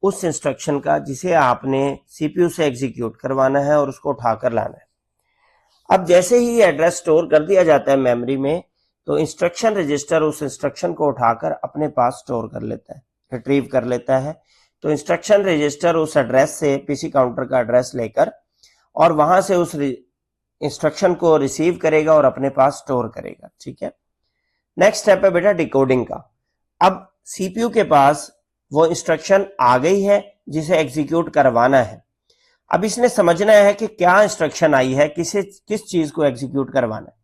उस इंस्ट्रक्शन का जिसे आपने सीपीयू से एग्जीक्यूट करवाना है और उसको उठाकर लाना है। अब जैसे ही ये एड्रेस स्टोर कर दिया जाता है मेमोरी में, तो इंस्ट्रक्शन रजिस्टर उस इंस्ट्रक्शन को उठाकर अपने पास स्टोर कर लेता है, रिट्रीव कर लेता है। तो इंस्ट्रक्शन रजिस्टर उस एड्रेस से पीसी काउंटर का एड्रेस लेकर और वहां से उस इंस्ट्रक्शन को रिसीव करेगा और अपने पास स्टोर करेगा। ठीक है, नेक्स्ट स्टेप है बेटा डिकोडिंग का। अब सीपीयू के पास वो इंस्ट्रक्शन आ गई है जिसे एग्जीक्यूट करवाना है। अब इसने समझना है कि क्या इंस्ट्रक्शन आई है, किस चीज को एग्जीक्यूट करवाना है।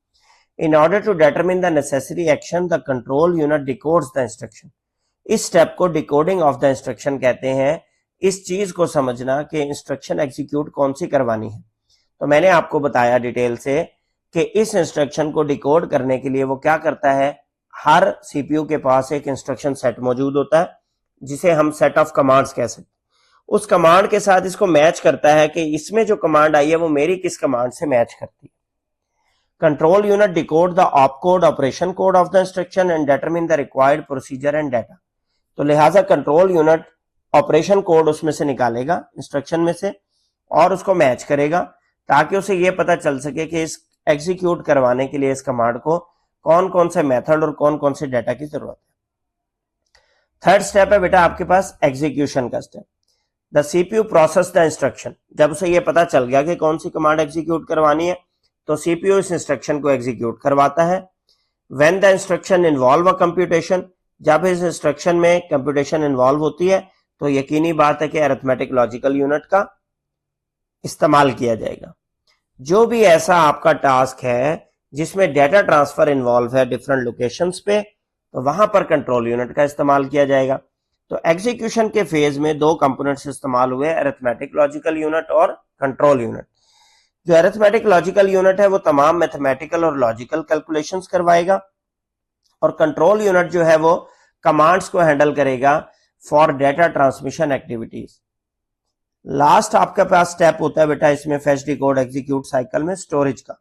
In order to determine the necessary action the control unit decodes the instruction. इस स्टेप को डिकोडिंग ऑफ द इंस्ट्रक्शन कहते हैं। इस चीज को समझना कि इंस्ट्रक्शन एग्जीक्यूट कौन सी करवानी है। तो मैंने आपको बताया डिटेल से कि इस इंस्ट्रक्शन को डिकोड करने के लिए वो क्या करता है, हर सीपीयू के पास एक इंस्ट्रक्शन सेट मौजूद होता है जिसे हम सेट ऑफ कमांड्स कह सकते हैं। उस कमांड के साथ इसको मैच करता है कि इसमें जो कमांड आई है वो मेरी किस कमांड से मैच करती है। Control unit decode the opcode operation code of the instruction and determine the required procedure and data. तो लिहाजा कंट्रोल यूनिट ऑपरेशन कोड उसमें से निकालेगा इंस्ट्रक्शन में से और उसको मैच करेगा ताकि उसे ये पता चल सके कि इस एग्जीक्यूट करवाने के लिए इस कमांड को कौन कौन से मेथड और कौन कौन से डाटा की जरूरत है। थर्ड स्टेप है बेटा आपके पास एग्जीक्यूशन का step. The CPU process the instruction. जब उसे ये पता चल गया कि कौन सी कमांड एग्जीक्यूट करवानी है तो सीपीयू इस इंस्ट्रक्शन को एग्जीक्यूट करवाता है। When the instruction involve a computation. जब इस इंस्ट्रक्शन में कंप्यूटेशन इन्वॉल्व होती है तो यकीनी बात है कि अरिथमेटिक लॉजिकल यूनिट का इस्तेमाल किया जाएगा। जो भी ऐसा आपका टास्क है जिसमें डेटा ट्रांसफर इन्वॉल्व है डिफरेंट लोकेशंस पे, तो वहां पर कंट्रोल यूनिट का इस्तेमाल किया जाएगा। तो एग्जीक्यूशन के फेज में दो कंपोनेंट्स इस्तेमाल हुए, अरिथमेटिक लॉजिकल यूनिट और कंट्रोल यूनिट। जो अरिथमेटिक लॉजिकल यूनिट है वो तमाम मैथमेटिकल और लॉजिकल कैलकुलेशंस करवाएगा और कंट्रोल यूनिट जो है वो कमांड्स को हैंडल करेगा for data transmission activities. Last आपके पास स्टेप होता है बेटा इसमें फेच डिकोड एग्जीक्यूट साइकिल में स्टोरेज का।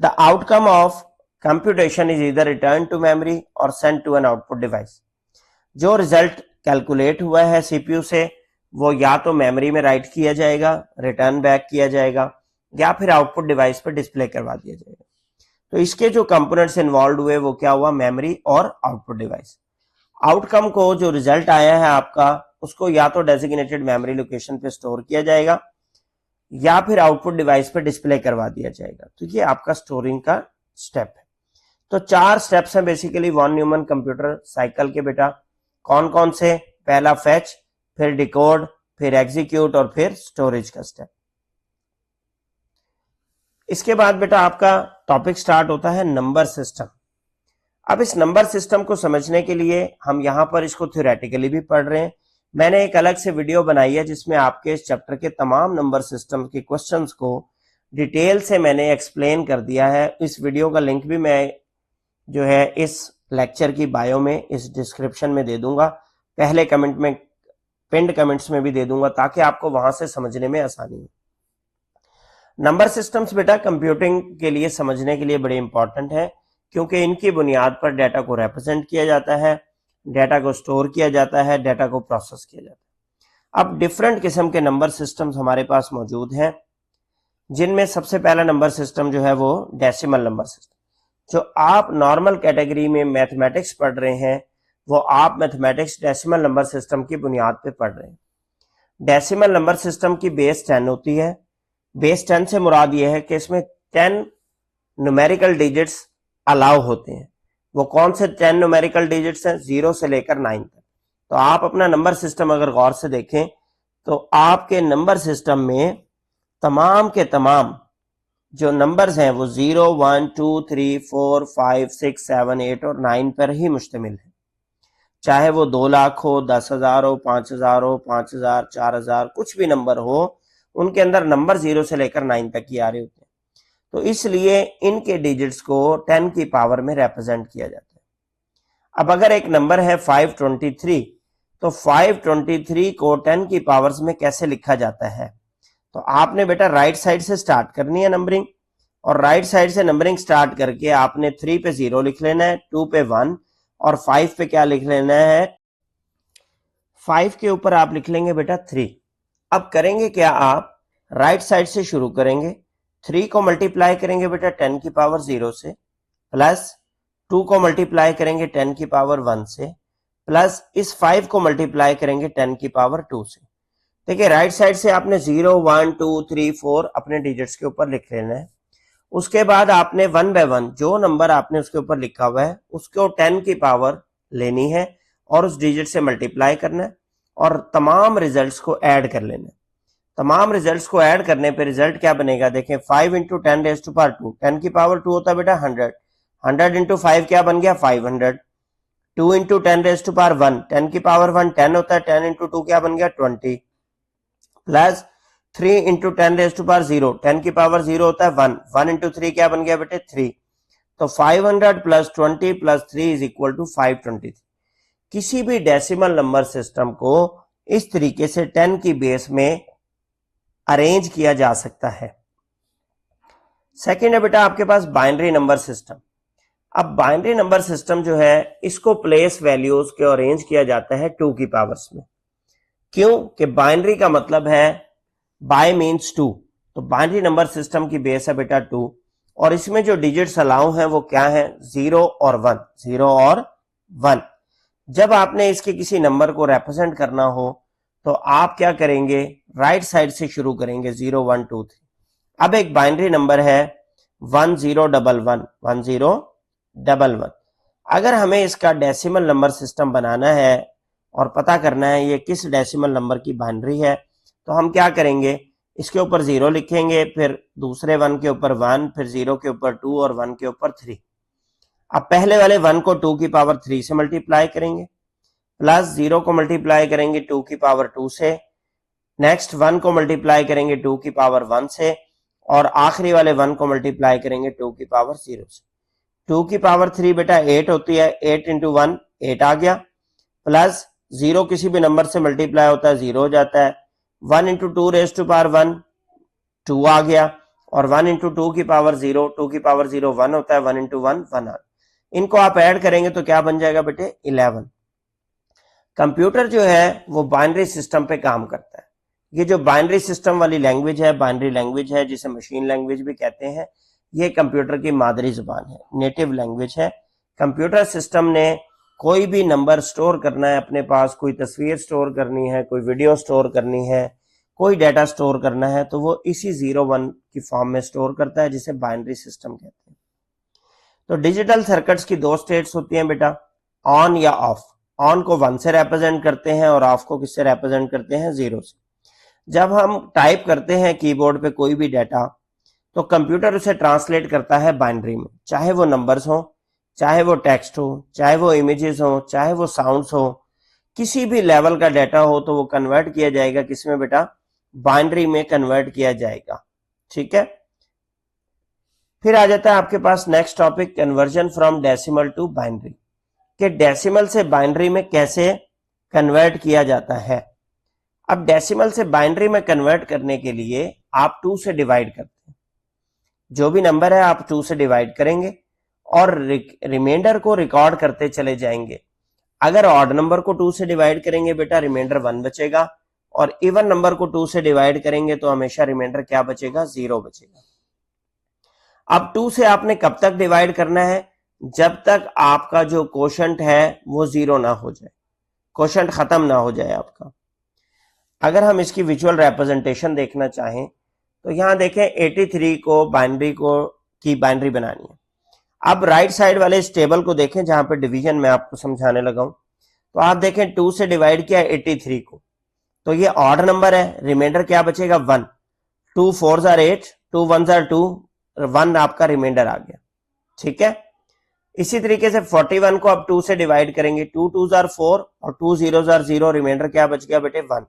The outcome of computation is either return to memory और send to an output device. जो रिजल्ट कैलकुलेट हुआ है सीपीयू से वो या तो मेमोरी में राइट किया जाएगा, रिटर्न बैक किया जाएगा, या फिर आउटपुट डिवाइस पर डिस्प्ले करवा दिया जाएगा। तो इसके जो कंपोनेंट्स इन्वॉल्व हुए वो क्या हुआ, मेमोरी और आउटपुट डिवाइस। आउटकम को जो रिजल्ट आया है आपका उसको या तो डेजिग्नेटेड मेमोरी लोकेशन पे स्टोर किया जाएगा या फिर आउटपुट डिवाइस पे डिस्प्ले करवा दिया जाएगा। तो ये आपका स्टोरिंग का स्टेप है। तो 4 स्टेप्स हैं basically Von Neumann computer cycle के बेटा। कौन कौन से? पहला फेच, फिर डिकोड, फिर एग्जीक्यूट और फिर स्टोरेज का स्टेप। इसके बाद बेटा आपका टॉपिक स्टार्ट होता है नंबर सिस्टम। अब इस नंबर सिस्टम को समझने के लिए हम यहां पर इसको थ्योरेटिकली भी पढ़ रहे हैं। मैंने एक अलग से वीडियो बनाई है जिसमें आपके इस चैप्टर के तमाम नंबर सिस्टम के क्वेश्चंस को डिटेल से मैंने एक्सप्लेन कर दिया है। इस वीडियो का लिंक भी मैं जो है इस लेक्चर की बायो में, इस डिस्क्रिप्शन में दे दूंगा, पहले कमेंट में, पिंड कमेंट्स में भी दे दूंगा ताकि आपको वहां से समझने में आसानी हो। नंबर सिस्टम्स बेटा कंप्यूटिंग के लिए समझने के लिए बड़े इंपॉर्टेंट है क्योंकि इनकी बुनियाद पर डाटा को रिप्रेजेंट किया जाता है, डाटा को स्टोर किया जाता है, डाटा को प्रोसेस किया जाता है। अब डिफरेंट किस्म के नंबर सिस्टम्स हमारे पास मौजूद हैं जिनमें सबसे पहला नंबर सिस्टम जो है वो डेसिमल नंबर सिस्टम। जो आप नॉर्मल कैटेगरी में मैथमेटिक्स पढ़ रहे हैं वो आप मैथमेटिक्स डेसिमल नंबर सिस्टम की बुनियाद पे पढ़ रहे हैं। डेसिमल नंबर सिस्टम की बेस 10 होती है। बेस 10 से मुराद ये है कि इसमें 10 न्यूमेरिकल डिजिट्स अलाउ होते हैं। वो कौन से 10 न्यूमेरिकल डिजिट्स हैं, 0 से लेकर 9 तक। तो आप अपना नंबर सिस्टम अगर गौर से देखें तो आपके नंबर सिस्टम में तमाम के तमाम जो नंबर्स हैं वो 0, 1, 2, 3, 4, 5, 6, 7, 8 और 9 पर ही मुश्तमिल है। चाहे वो 2 लाख हो, 10,000 हो, 5,000 हो, 5,000, 4,000, कुछ भी नंबर हो, उनके अंदर नंबर 0 से लेकर 9 तक ही आ रहे होते हैं। तो इसलिए इनके डिजिट्स को 10 की पावर में रिप्रेजेंट किया जाता है। अब अगर एक नंबर है 523, तो 523 को 10 की पावर्स में कैसे लिखा जाता है? तो आपने बेटा राइट साइड से स्टार्ट करनी है नंबरिंग, और राइट साइड से नंबरिंग स्टार्ट करके आपने 3 पे 0 लिख लेना है, 2 पे 1 और 5 पे क्या लिख लेना है? 5 के ऊपर आप लिख लेंगे बेटा 3। अब करेंगे क्या, आप राइट साइड से शुरू करेंगे, 3 को मल्टीप्लाई करेंगे बेटा 10 की पावर 0 से, प्लस 2 को मल्टीप्लाई करेंगे 10 की पावर 1 से, प्लस इस 5 को मल्टीप्लाई करेंगे 10 की पावर 2 से। देखिए राइट साइड से आपने 0, 1, 2, 3, 4 अपने डिजिट्स के ऊपर लिख लेना है। उसके बाद आपने 1 बाय 1 जो नंबर आपने उसके ऊपर लिखा हुआ है उसको 10 की पावर लेनी है और उस डिजिट से मल्टीप्लाई करना है और तमाम रिजल्ट्स को ऐड कर लेना है। तमाम रिजल्ट्स को ऐड करने पे रिजल्ट क्या बनेगा? देखें 5 इंटू 10 रेज टू पावर 2, 10 की पावर 2 होता है बेटा 100, 100 इंटू 5 क्या बन गया? 500। 2 इंटू 10 रेज टू पावर 1, 10 की पावर 1 10 होता है, 10 इंटू 2 क्या बन गया? 20, plus 3 into 10 raise to power 0, 10 की पावर 0 होता है 1, 1 इंटू 3 क्या बन गया बेटे? 3। तो 500 plus 20 plus 3 is equal to 523। किसी भी डेसिमल नंबर सिस्टम को इस तरीके से 10 की बेस में अरेंज किया जा सकता है। सेकेंड है बेटा आपके पास बाइनरी नंबर सिस्टम। अब बाइनरी नंबर सिस्टम जो है इसको प्लेस वैल्यूज के अरेंज किया जाता है 2 की पावर्स में। क्यों? कि बाइनरी का मतलब है बाय मीन्स 2, तो बाइनरी नंबर सिस्टम की बेस है बेटा 2 और इसमें जो डिजिट्स अलाउ हैं वो क्या है? 0 और 1, 0 और 1। जब आपने इसके किसी नंबर को रिप्रेजेंट करना हो तो आप क्या करेंगे? राइट साइड से शुरू करेंगे 0, 1, 2, 3। अब एक बाइनरी नंबर है 1011, 1011। अगर हमें इसका डेसिमल नंबर सिस्टम बनाना है और पता करना है ये किस डेसिमल नंबर की बाइनरी है, तो हम क्या करेंगे? इसके ऊपर 0 लिखेंगे, फिर दूसरे 1 के ऊपर 1, फिर 0 के ऊपर 2 और 1 के ऊपर 3। अब पहले वाले 1 को 2 की पावर 3 से मल्टीप्लाई करेंगे, प्लस 0 को मल्टीप्लाई करेंगे 2 की पावर 2 से, नेक्स्ट 1 को मल्टीप्लाई करेंगे 2 की पावर 1 से और आखिरी वाले 1 को मल्टीप्लाई करेंगे 2 की पावर 0 से। 2 की पावर 3 बेटा 8 होती है, 8 इंटू 1 8 आ गया, प्लस 0 किसी भी नंबर से मल्टीप्लाई होता है 0 हो जाता है, 1 इंटू 2 रेज टू पावर 1 2 आ गया और 1 इंटू 2 की पावर 0, 2 की पावर 0 1 होता है, 1 इंटू 1 1 आ। इनको आप ऐड करेंगे तो क्या बन जाएगा बेटे? 11। कंप्यूटर जो है वो बाइनरी सिस्टम पे काम करता है। ये जो बाइनरी सिस्टम वाली लैंग्वेज है, बाइनरी लैंग्वेज है जिसे मशीन लैंग्वेज भी कहते हैं, ये कंप्यूटर की मादरी जुबान है, नेटिव लैंग्वेज है। कंप्यूटर सिस्टम ने कोई भी नंबर स्टोर करना है अपने पास, कोई तस्वीर स्टोर करनी है, कोई वीडियो स्टोर करनी है, कोई डाटा स्टोर करना है, तो वो इसी 0-1 की फॉर्म में स्टोर करता है जिसे बाइनरी सिस्टम कहते हैं। तो डिजिटल सर्किट्स की 2 स्टेट्स होती हैं बेटा, ऑन या ऑफ। ऑन को 1 से रिप्रेजेंट करते हैं और ऑफ को किससे रिप्रेजेंट करते हैं? 0 से। जब हम टाइप करते हैं कीबोर्ड पे कोई भी डाटा तो कंप्यूटर उसे ट्रांसलेट करता है बाइनरी में, चाहे वो नंबर्स हो, चाहे वो टेक्स्ट हो, चाहे वो इमेजेस हो, चाहे वो साउंड्स हो, किसी भी लेवल का डाटा हो तो वो कन्वर्ट किया जाएगा किसमें बेटा? बाइनरी में कन्वर्ट किया जाएगा। ठीक है, फिर आ जाता है आपके पास next topic, conversion from decimal to binary, कि डेसिमल से बाइनरी में कैसे कन्वर्ट किया जाता है। अब डेसिमल से बाइनरी में कन्वर्ट करने के लिए आप 2 से डिवाइड करते हैं, जो भी नंबर है आप 2 से डिवाइड करेंगे और रिमाइंडर को रिकॉर्ड करते चले जाएंगे। अगर ऑड नंबर को 2 से डिवाइड करेंगे बेटा रिमाइंडर 1 बचेगा और इवन नंबर को 2 से डिवाइड करेंगे तो हमेशा रिमाइंडर क्या बचेगा? 0 बचेगा। अब 2 से आपने कब तक डिवाइड करना है? जब तक आपका जो कोशंट है वो 0 ना हो जाए, कोशंट खत्म ना हो जाए आपका। अगर हम इसकी विजुअल रिप्रेजेंटेशन देखना चाहें तो यहां देखें 83 को बाइनरी की बाइनरी बनानी है। अब राइट साइड वाले इस टेबल को देखें जहां पे डिवीजन मैं आपको समझाने लगा हूं, तो आप देखें 2 से डिवाइड किया 83 को, तो ये ऑड नंबर है, रिमाइंडर क्या बचेगा 1, 2 4 आर 8, 2 1 आर 2, 1 आपका रिमाइंडर आ गया। ठीक है, इसी तरीके से 41 को अब 2 से डिवाइड करेंगे, 2 2 आर 4 और 2 0 आर 0, रिमाइंडर क्या बच गया बेटे 1।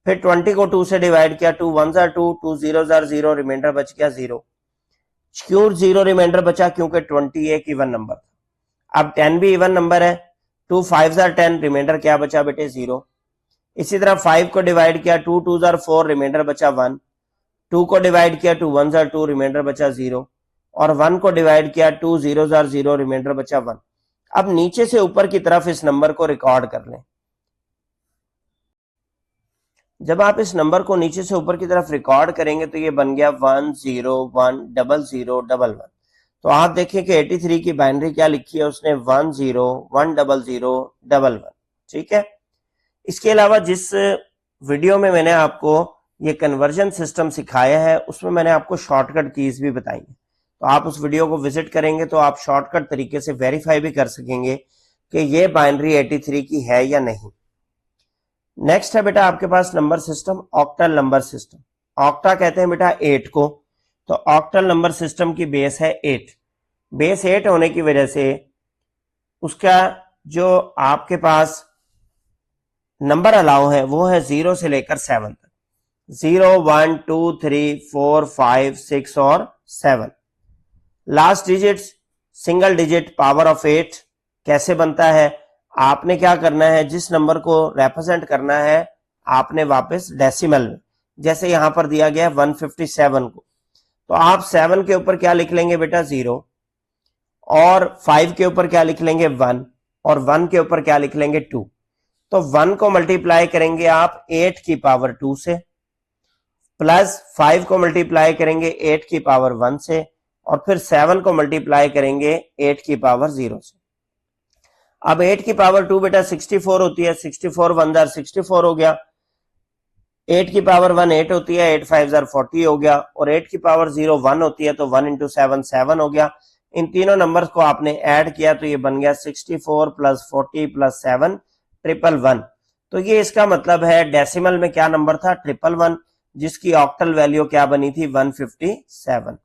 फिर 20 को 2 से डिवाइड किया, 2 1 आर 2, 2 0 आर 0, रिमाइंडर बच गया 0। क्यों 0 रिमाइंडर बचा? क्योंकि 20 एक इवन नंबर था। अब 10 भी इवन नंबर है, 2 5 आर 10, रिमाइंडर क्या बचा बेटे 0। इसी तरह 5 को डिवाइड किया, 2 2 आर 4, रिमाइंडर बचा 1। 2 को डिवाइड किया, 2 1 आर 2, रिमाइंडर बचा 0। और 1 को डिवाइड किया, 2 0 आर 0, रिमाइंडर बचा 1। अब नीचे से ऊपर की तरफ इस नंबर को रिकॉर्ड कर लें। जब आप इस नंबर को नीचे से ऊपर की तरफ रिकॉर्ड करेंगे तो ये बन गया 10100011। तो आप देखें कि 83 की बाइनरी क्या लिखी है उसने, 10100011। ठीक है, इसके अलावा जिस वीडियो में मैंने आपको ये कन्वर्जन सिस्टम सिखाया है उसमें मैंने आपको शॉर्टकट कीज भी बताई है, तो आप उस वीडियो को विजिट करेंगे तो आप शॉर्टकट तरीके से वेरीफाई भी कर सकेंगे कि ये बाइनरी 83 की है या नहीं। नेक्स्ट है बेटा आपके पास number system, octal number system. Octa कहते हैं बेटा 8 को, तो ऑक्टल नंबर सिस्टम की बेस है 8। बेस 8 होने की वजह से उसका जो आपके पास नंबर अलाउ है वो है 0 से लेकर 7 तक, 0 1 2 3 4 5 6 और 7। Last digits single digit power of 8 कैसे बनता है? आपने क्या करना है, जिस नंबर को रिप्रेजेंट करना है आपने वापस डेसिमल में, जैसे यहां पर दिया गया है 157 को, तो आप 7 के ऊपर क्या लिख लेंगे बेटा 0, और 5 के ऊपर क्या लिख लेंगे 1, और 1 के ऊपर क्या लिख लेंगे 2। तो 1 को मल्टीप्लाई करेंगे आप 8 की पावर 2 से, प्लस 5 को मल्टीप्लाई करेंगे 8 की पावर 1 से, और फिर 7 को मल्टीप्लाई करेंगे 8 की पावर 0 से। अब 8 की पावर 2 बेटा 64 होती है, 64 1 जार 64 हो गया। 8 की पावर 1 8 होती है, 8 5 जार 40 हो गया। और 8 की पावर 0 1 होती है, तो 1 इंटू 7 7 हो गया। इन तीनों नंबर्स को आपने ऐड किया तो ये बन गया 64 प्लस 40 प्लस 7 111। तो ये इसका मतलब है डेसिमल में क्या नंबर था 111, जिसकी ऑक्टल वैल्यू क्या बनी थी 157।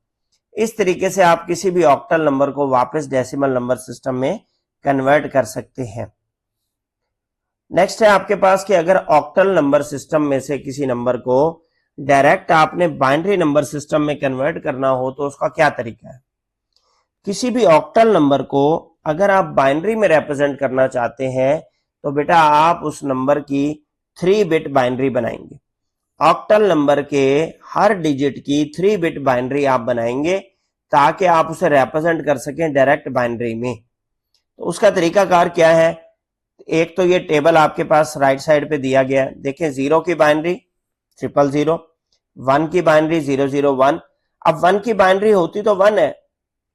इस तरीके से आप किसी भी ऑक्टल नंबर को वापस डेसिमल नंबर सिस्टम में कन्वर्ट कर सकते हैं। नेक्स्ट है आपके पास कि अगर ऑक्टल नंबर सिस्टम में से किसी नंबर को डायरेक्ट आपने बाइनरी नंबर सिस्टम में कन्वर्ट करना हो तो उसका क्या तरीका है। किसी भी ऑक्टल नंबर को अगर आप बाइनरी में रिप्रेजेंट करना चाहते हैं तो बेटा आप उस नंबर की 3 बिट बाइनरी बनाएंगे। ऑक्टल नंबर के हर डिजिट की 3 बिट बाइनरी आप बनाएंगे ताकि आप उसे रिप्रेजेंट कर सकें डायरेक्ट बाइनरी में। तो उसका तरीकाकार क्या है, एक तो ये टेबल आपके पास राइट साइड पे दिया गया है, देखें 0 की बाइनरी 000, 1 की बाइनरी 001। अब 1 की बाइनरी होती तो 1 है,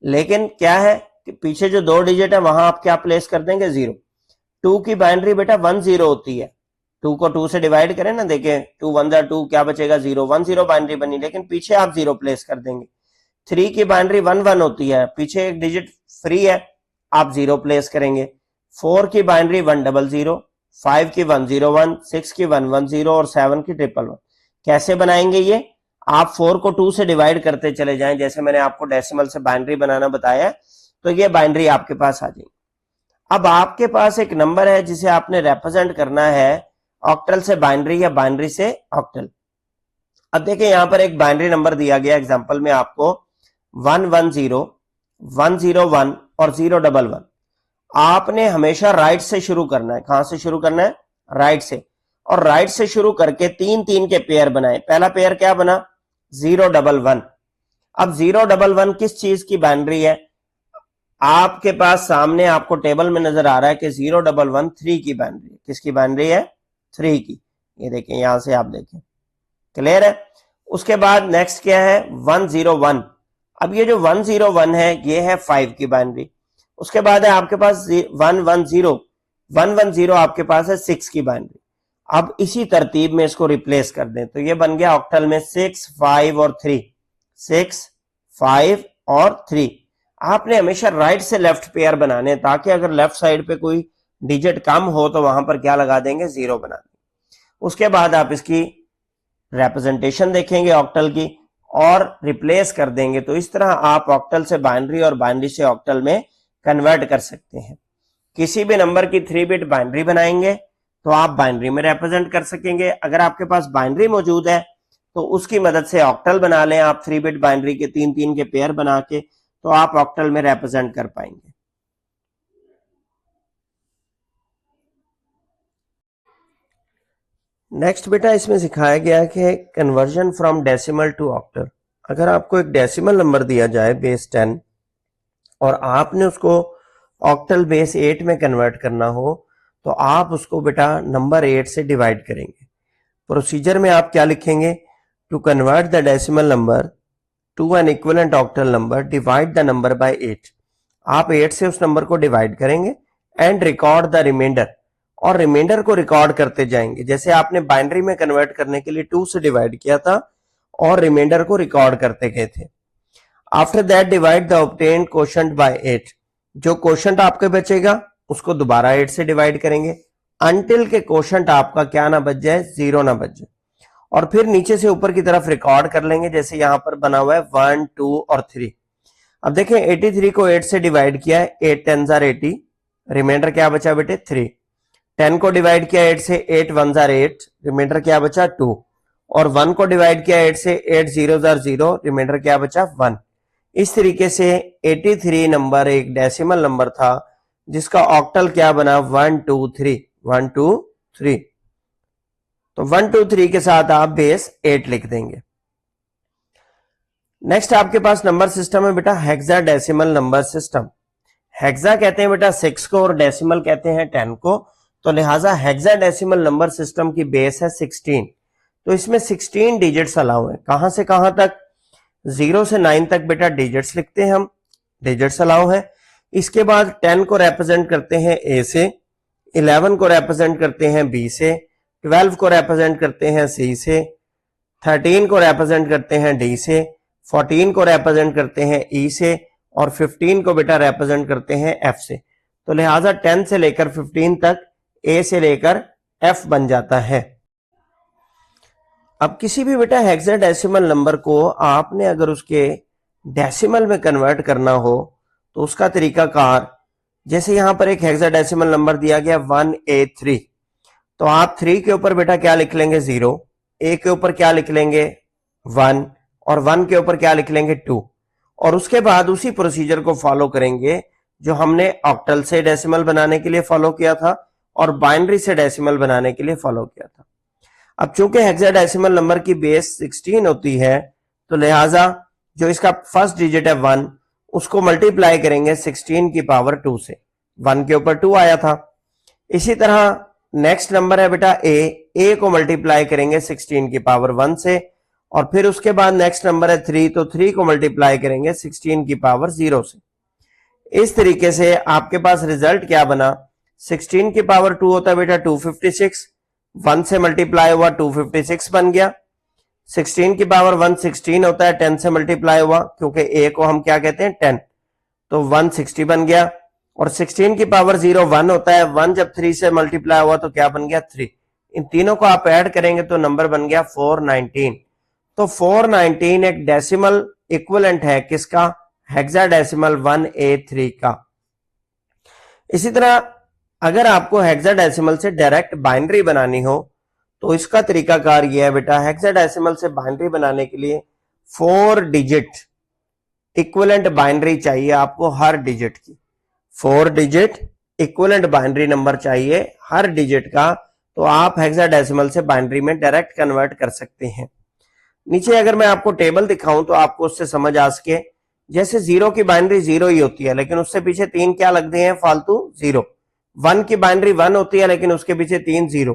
लेकिन क्या है कि पीछे जो 2 डिजिट है वहां आप क्या प्लेस कर देंगे 0। 2 की बाइनरी बेटा 10 होती है, 2 को 2 से डिवाइड करें ना, देखें 2 1 2 क्या बचेगा 0, 10 बाइनरी बनी, लेकिन पीछे आप 0 प्लेस कर देंगे। 3 की बाइनरी 1 1 होती है, पीछे एक डिजिट फ्री है, आप 0 प्लेस करेंगे। 4 की बाइनरी 100, 5 की 101, 6 की 110 और 7 की 111। कैसे बनाएंगे ये, आप 4 को 2 से डिवाइड करते चले जाएं, जैसे मैंने आपको डेसिमल से बाइनरी बनाना बताया, तो ये बाइनरी आपके पास आ जाएगी। अब आपके पास एक नंबर है जिसे आपने रिप्रेजेंट करना है ऑक्टल से बाइनरी या बाइनरी से ऑक्टल। अब देखिए यहां पर एक बाइनरी नंबर दिया गया एग्जांपल में आपको 110, 101 और 011। आपने हमेशा राइट से शुरू करना है। कहां से शुरू करना है, राइट से, और राइट से शुरू करके 3 3 के पेयर बनाए। पहला पेयर क्या बना 011। अब 011 किस चीज की बाइनरी है, आपके पास सामने आपको टेबल में नजर आ रहा है कि 011 3 की बाइनरी है। किसकी बाइनरी है 3 की, ये देखें यहां से आप देखें, क्लियर है। उसके बाद नेक्स्ट क्या है 101। अब ये जो 101 है ये है 5 की बाइनरी। उसके बाद है आपके पास 110, 110 आपके पास है 6 की बाइनरी। अब इसी तरतीब में इसको रिप्लेस कर दें तो ये बन गया ऑक्टल में 6 5 और 3, 6 5 और 3। आपने हमेशा राइट से लेफ्ट पेयर बनाने, ताकि अगर लेफ्ट साइड पे कोई डिजिट कम हो तो वहां पर क्या लगा देंगे, 0 बना देंगे। उसके बाद आप इसकी रिप्रेजेंटेशन देखेंगे ऑक्टल की और रिप्लेस कर देंगे। तो इस तरह आप ऑक्टल से बाइनरी और बाइनरी से ऑक्टल में कन्वर्ट कर सकते हैं। किसी भी नंबर की 3 बिट बाइनरी बनाएंगे तो आप बाइनरी में रिप्रेजेंट कर सकेंगे। अगर आपके पास बाइनरी मौजूद है तो उसकी मदद से ऑक्टल बना लें आप 3 बिट बाइनरी के 3-3 के पेयर बना के, तो आप ऑक्टल में रिप्रेजेंट कर पाएंगे। नेक्स्ट बेटा इसमें सिखाया गया कि conversion from decimal to octal. अगर आपको एक डेसिमल नंबर दिया जाए बेस 10 और आपने उसको ऑक्टल बेस 8 में कन्वर्ट करना हो, तो आप उसको बेटा नंबर 8 से डिवाइड करेंगे। प्रोसीजर में आप क्या लिखेंगे, to convert the decimal number to an equivalent octal number divide the number by 8। आप 8 से उस नंबर को डिवाइड करेंगे एंड रिकॉर्ड द रिमाइंडर, और रिमाइंडर को रिकॉर्ड करते जाएंगे। जैसे आपने बाइनरी में कन्वर्ट करने के लिए 2 से डिवाइड किया था और रिमाइंडर को रिकॉर्ड करते गए थे। After that divide the obtained quotient by 8। जो कोशेंट आपके बचेगा उसको दोबारा 8 से डिवाइड करेंगे अनटिल के कोशेंट आपका क्या ना बच जाए, 0 ना बच जाए। और फिर नीचे से ऊपर की तरफ रिकॉर्ड कर लेंगे, जैसे यहां पर बना हुआ है 1, 2 और 3। अब देखें 83 को 8 से डिवाइड किया है, 8 10 80, रिमाइंडर क्या बचा बेटे 3। 10 को डिवाइड किया 8 से, 8 1 8, रिमाइंडर क्या बचा 2। और 1 को डिवाइड किया 8 से, 8 0 0, रिमाइंडर क्या बचा 1। इस तरीके से 83 नंबर एक डेसिमल नंबर था जिसका ऑक्टल क्या बना 1 2 3 1 2 3। तो 1 2 3 के साथ आप बेस 8 लिख देंगे। नेक्स्ट आपके पास नंबर सिस्टम है बेटा हेक्साडेसिमल नंबर सिस्टम। हेक्सा कहते हैं बेटा 6 को और डेसिमल कहते हैं 10 को, तो लिहाजा हेक्साडेसिमल नंबर सिस्टम की बेस है 16। तो इसमें 16 डिजिट्स अलाउ है। कहां से कहां तक, 0 से 9 तक बेटा डिजिट्स लिखते हैं हम, डिजिट्स अलाउ है। इसके बाद 10 को रिप्रेजेंट करते हैं ए से, 11 को रिप्रेजेंट करते हैं बी से, 12 को रिप्रेजेंट करते हैं सी से, 13 को रिप्रेजेंट करते हैं डी से, 14 को रिप्रेजेंट करते हैं ई से, और 15 को बेटा रिप्रेजेंट करते हैं एफ से। तो लिहाजा 10 से लेकर 15 तक ए से लेकर एफ बन जाता है। अब किसी भी बेटा हेक्साडेसिमल नंबर को आपने अगर उसके डेसिमल में कन्वर्ट करना हो तो उसका तरीकाकार, जैसे यहां पर एक हेक्साडेसिमल नंबर दिया गया 183, तो आप 3 के ऊपर बेटा क्या लिख लेंगे 0, ए के ऊपर क्या लिख लेंगे 1, और 1 के ऊपर क्या लिख लेंगे 2। और उसके बाद उसी प्रोसीजर को फॉलो करेंगे जो हमने ऑक्टल से डेसिमल बनाने के लिए फॉलो किया था और बाइनरी से डेसिमल बनाने के लिए फॉलो किया था। अब चूंकि हेक्साडेसिमल नंबर की बेस 16 होती है, तो लिहाजा जो इसका फर्स्ट डिजिट है 1, उसको मल्टीप्लाई करेंगे 16 की पावर 2 से। 1 के ऊपर 2 आया था। इसी तरह नेक्स्ट नंबर है बेटा ए को मल्टीप्लाई करेंगे 16 की पावर 1 से, और फिर उसके बाद नेक्स्ट नंबर है 3, तो 3 को मल्टीप्लाई करेंगे 16 की पावर 0 से। इस तरीके से आपके पास रिजल्ट क्या बना, 16 की पावर 2 होता है बेटा 256, 1 से मल्टीप्लाई हुआ 256 बन गया। 16 की पावर 1 16 होता है, 10 से मल्टीप्लाई हुआ, क्योंकि ए को हम क्या कहते हैं 10, तो 160 बन गया। और 16 की पावर 0 1 होता है, 1 जब 3 से मल्टीप्लाई हुआ तो क्या बन गया 3। इन तीनों को आप ऐड करेंगे तो नंबर बन गया 419। तो 419 एक डेसिमल इक्विवेलेंट है किसका, हेक्साडेसिमल 183 का। इसी तरह अगर आपको हेक्साडेसिमल से डायरेक्ट बाइनरी बनानी हो तो इसका तरीकाकार यह है बेटा, हेक्साडेसिमल से बाइनरी बनाने के लिए 4 डिजिट इक्विवेलेंट बाइनरी चाहिए आपको हर डिजिट की। 4 डिजिट इक्विवेलेंट बाइनरी नंबर चाहिए हर डिजिट का, तो आप हेक्साडेसिमल से बाइनरी में डायरेक्ट कन्वर्ट कर सकते हैं। नीचे अगर मैं आपको टेबल दिखाऊं तो आपको उससे समझ आ सके, जैसे 0 की बाइनरी 0 ही होती है लेकिन उससे पीछे 3 क्या लगते हैं फालतू 0। 1 की बाइनरी 1 होती है लेकिन उसके पीछे 3 0।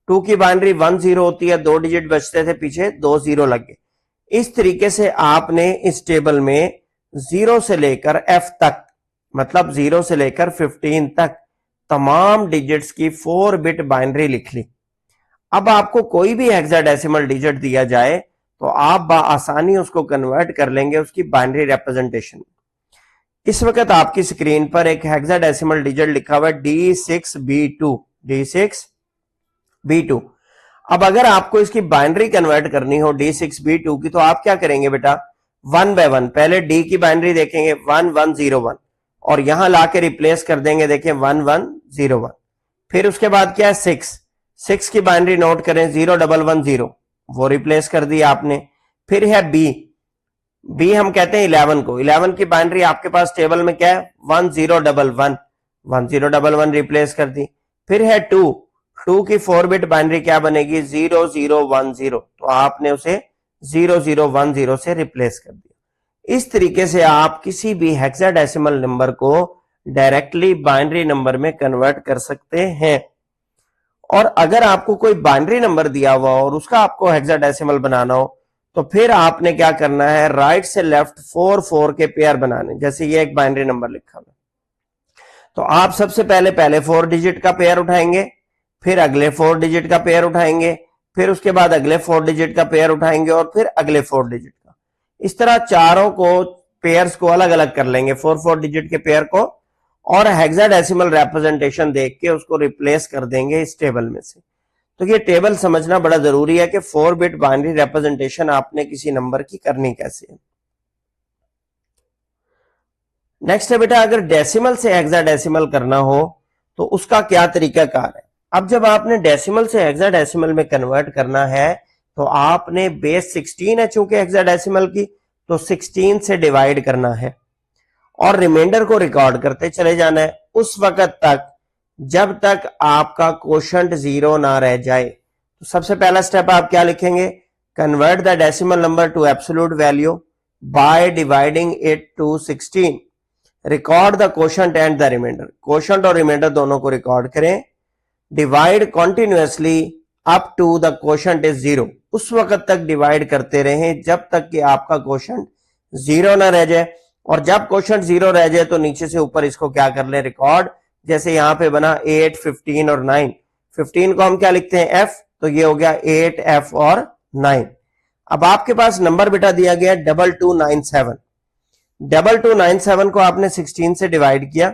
2 की बाइनरी 1 0 होती है, 2 डिजिट बचते थे, पीछे 2 0 लग गए। इस तरीके से आपने इस टेबल में 0 से लेकर f तक, मतलब 0 से लेकर 15 तक तमाम डिजिट्स की 4 बिट बाइनरी लिख ली। अब आपको कोई भी हेक्साडेसिमल डिजिट दिया जाए तो आप आसानी उसको कन्वर्ट कर लेंगे उसकी बाइनरी रिप्रेजेंटेशन। इस वक्त आपकी स्क्रीन पर एक हेक्साडेसिमल डिजिट लिखा हुआ है D6B2, D6B2। अब अगर आपको इसकी बाइनरी कन्वर्ट करनी हो D6B2 की, तो आप क्या करेंगे बेटा, 1 बाय 1 पहले D की बाइनरी देखेंगे 1101 और यहां लाके रिप्लेस कर देंगे, देखें 1101। फिर उसके बाद क्या है 6 की बाइनरी नोट करें 0110, वो रिप्लेस कर दी आपने। फिर है बी हम कहते हैं 11 को, 11 की बाइनरी आपके पास टेबल में क्या है 1011 रिप्लेस कर दी। फिर है 2 की 4 बिट बाइनरी क्या बनेगी 0010, तो आपने उसे 0010 से रिप्लेस कर दिया। इस तरीके से आप किसी भी हेक्साडेसिमल नंबर को डायरेक्टली बाइनरी नंबर में कन्वर्ट कर सकते हैं। और अगर आपको कोई बाइनरी नंबर दिया हुआ और उसका आपको हेक्साडेसिमल बनाना हो, तो फिर आपने क्या करना है, राइट से लेफ्ट 4 के पेयर बनाने। जैसे ये एक बाइनरी नंबर लिखा हुआ, तो आप सबसे पहले 4 डिजिट का पेयर उठाएंगे, फिर अगले 4 डिजिट का पेयर उठाएंगे, फिर उसके बाद अगले 4 डिजिट का पेयर उठाएंगे और फिर अगले 4 डिजिट का। इस तरह चारों को पेयर्स को अलग अलग कर लेंगे, 4 डिजिट के पेयर को, और हेक्साडेसिमल रिप्रेजेंटेशन देख के उसको रिप्लेस कर देंगे इस टेबल में से। तो ये टेबल समझना बड़ा जरूरी है कि 4 बिट बाइनरी रिप्रेजेंटेशन आपने किसी नंबर की करनी कैसे है। नेक्स्ट है बेटा, अगर डेसिमल से हेक्साडेसिमल करना हो तो उसका क्या तरीकाकार है। अब जब आपने डेसिमल से हेक्साडेसिमल में कन्वर्ट करना है, तो आपने बेस 16 है चूंकि हेक्साडेसिमल की, तो 16 से डिवाइड करना है और रिमाइंडर को रिकॉर्ड करते चले जाना है उस वक्त तक जब तक आपका क्वोशंट 0 ना रह जाए। तो सबसे पहला स्टेप आप क्या लिखेंगे, convert the decimal number to absolute value by dividing it to 16, record the quotient and the remainder. Quotient और रिमाइंडर दोनों को रिकॉर्ड करें, divide continuously up to the quotient is 0, उस वक्त तक डिवाइड करते रहें जब तक कि आपका क्वोशंट 0 ना रह जाए। और जब क्वोशंट 0 रह जाए तो नीचे से ऊपर इसको क्या कर ले, रिकॉर्ड। जैसे यहां पे बना 8, 15 और 9, 15 को हम क्या लिखते हैं F, तो ये हो गया 8, F और 9। अब आपके पास नंबर बेटा दिया गया 2297, 2297 को आपने 16 से डिवाइड किया,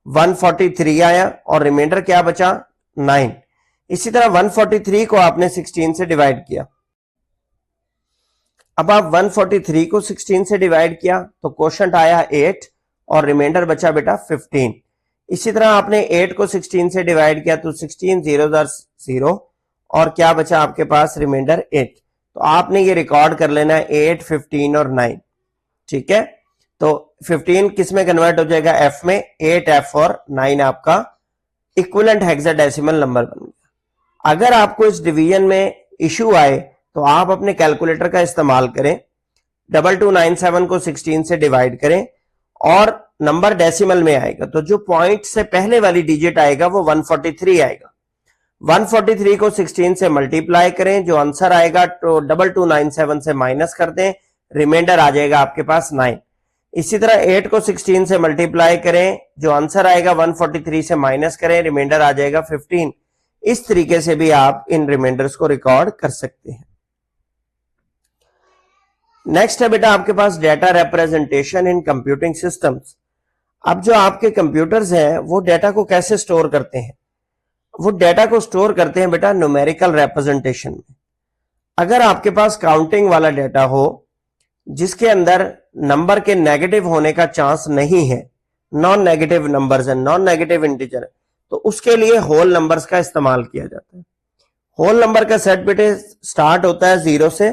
143 आया और रिमाइंडर क्या बचा 9। इसी तरह 143 को आपने 16 से डिवाइड किया, अब आप 143 को 16 से डिवाइड किया तो क्वोशंट आया 8 और रिमाइंडर बचा बेटा 15। इसी तरह आपने 8 को 16 से डिवाइड किया तो 16 0 और क्या बचा आपके पास रिमाइंडर 8। तो आपने ये रिकॉर्ड कर लेना है 8, 15 और 9, ठीक है। तो 15 किस में कन्वर्ट हो जाएगा, F में, 8, F और 9 आपका इक्विवेलेंट हेक्साडेसिमल नंबर बन गया। अगर आपको इस डिवीजन में इशू आए तो आप अपने कैलकुलेटर का इस्तेमाल करें, 2297 को 16 से डिवाइड करें और नंबर डेसिमल में आएगा, तो जो पॉइंट से पहले वाली डिजिट आएगा वो 143 आएगा। 143 को 16 से मल्टीप्लाई करें, जो आंसर आएगा तो 2297 से माइनस कर दें, रिमाइंडर आ जाएगा आपके पास 9। इसी तरह 8 को 16 से मल्टीप्लाई करें, जो आंसर आएगा 143 से माइनस करें, रिमाइंडर आ जाएगा 15। इस तरीके से भी आप इन रिमाइंडर्स को रिकॉर्ड कर सकते हैं। नेक्स्ट है बेटा आपके पास data representation in computing systems. अब जो आपके कंप्यूटर्स हैं वो डेटा को कैसे स्टोर करते हैं, वो डेटा को स्टोर करते हैं बेटा न्यूमेरिकल रिप्रेजेंटेशन में। अगर आपके पास काउंटिंग वाला डेटा हो जिसके अंदर नंबर के नेगेटिव होने का चांस नहीं है, नॉन नेगेटिव नंबर्स है, नॉन नेगेटिव इंटीजर है, तो उसके लिए होल नंबर्स का इस्तेमाल किया जाता है। होल नंबर का सेट बेटे स्टार्ट होता है 0 से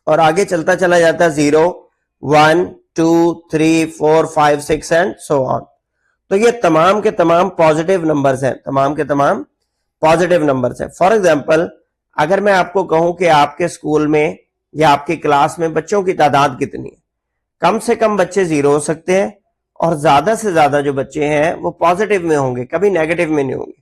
और आगे चलता चला जाता है 0, 1, 2, 3, 4, 5, 6 एंड सो ऑन। तो ये तमाम के तमाम पॉजिटिव नंबर्स हैं, तमाम के तमाम पॉजिटिव नंबर्स हैं। फॉर एग्जांपल अगर मैं आपको कहूं कि आपके स्कूल में या आपकी क्लास में बच्चों की तादाद कितनी है, कम से कम बच्चे 0 हो सकते हैं और ज्यादा से ज्यादा जो बच्चे हैं वो पॉजिटिव में होंगे, कभी नेगेटिव में नहीं होंगे।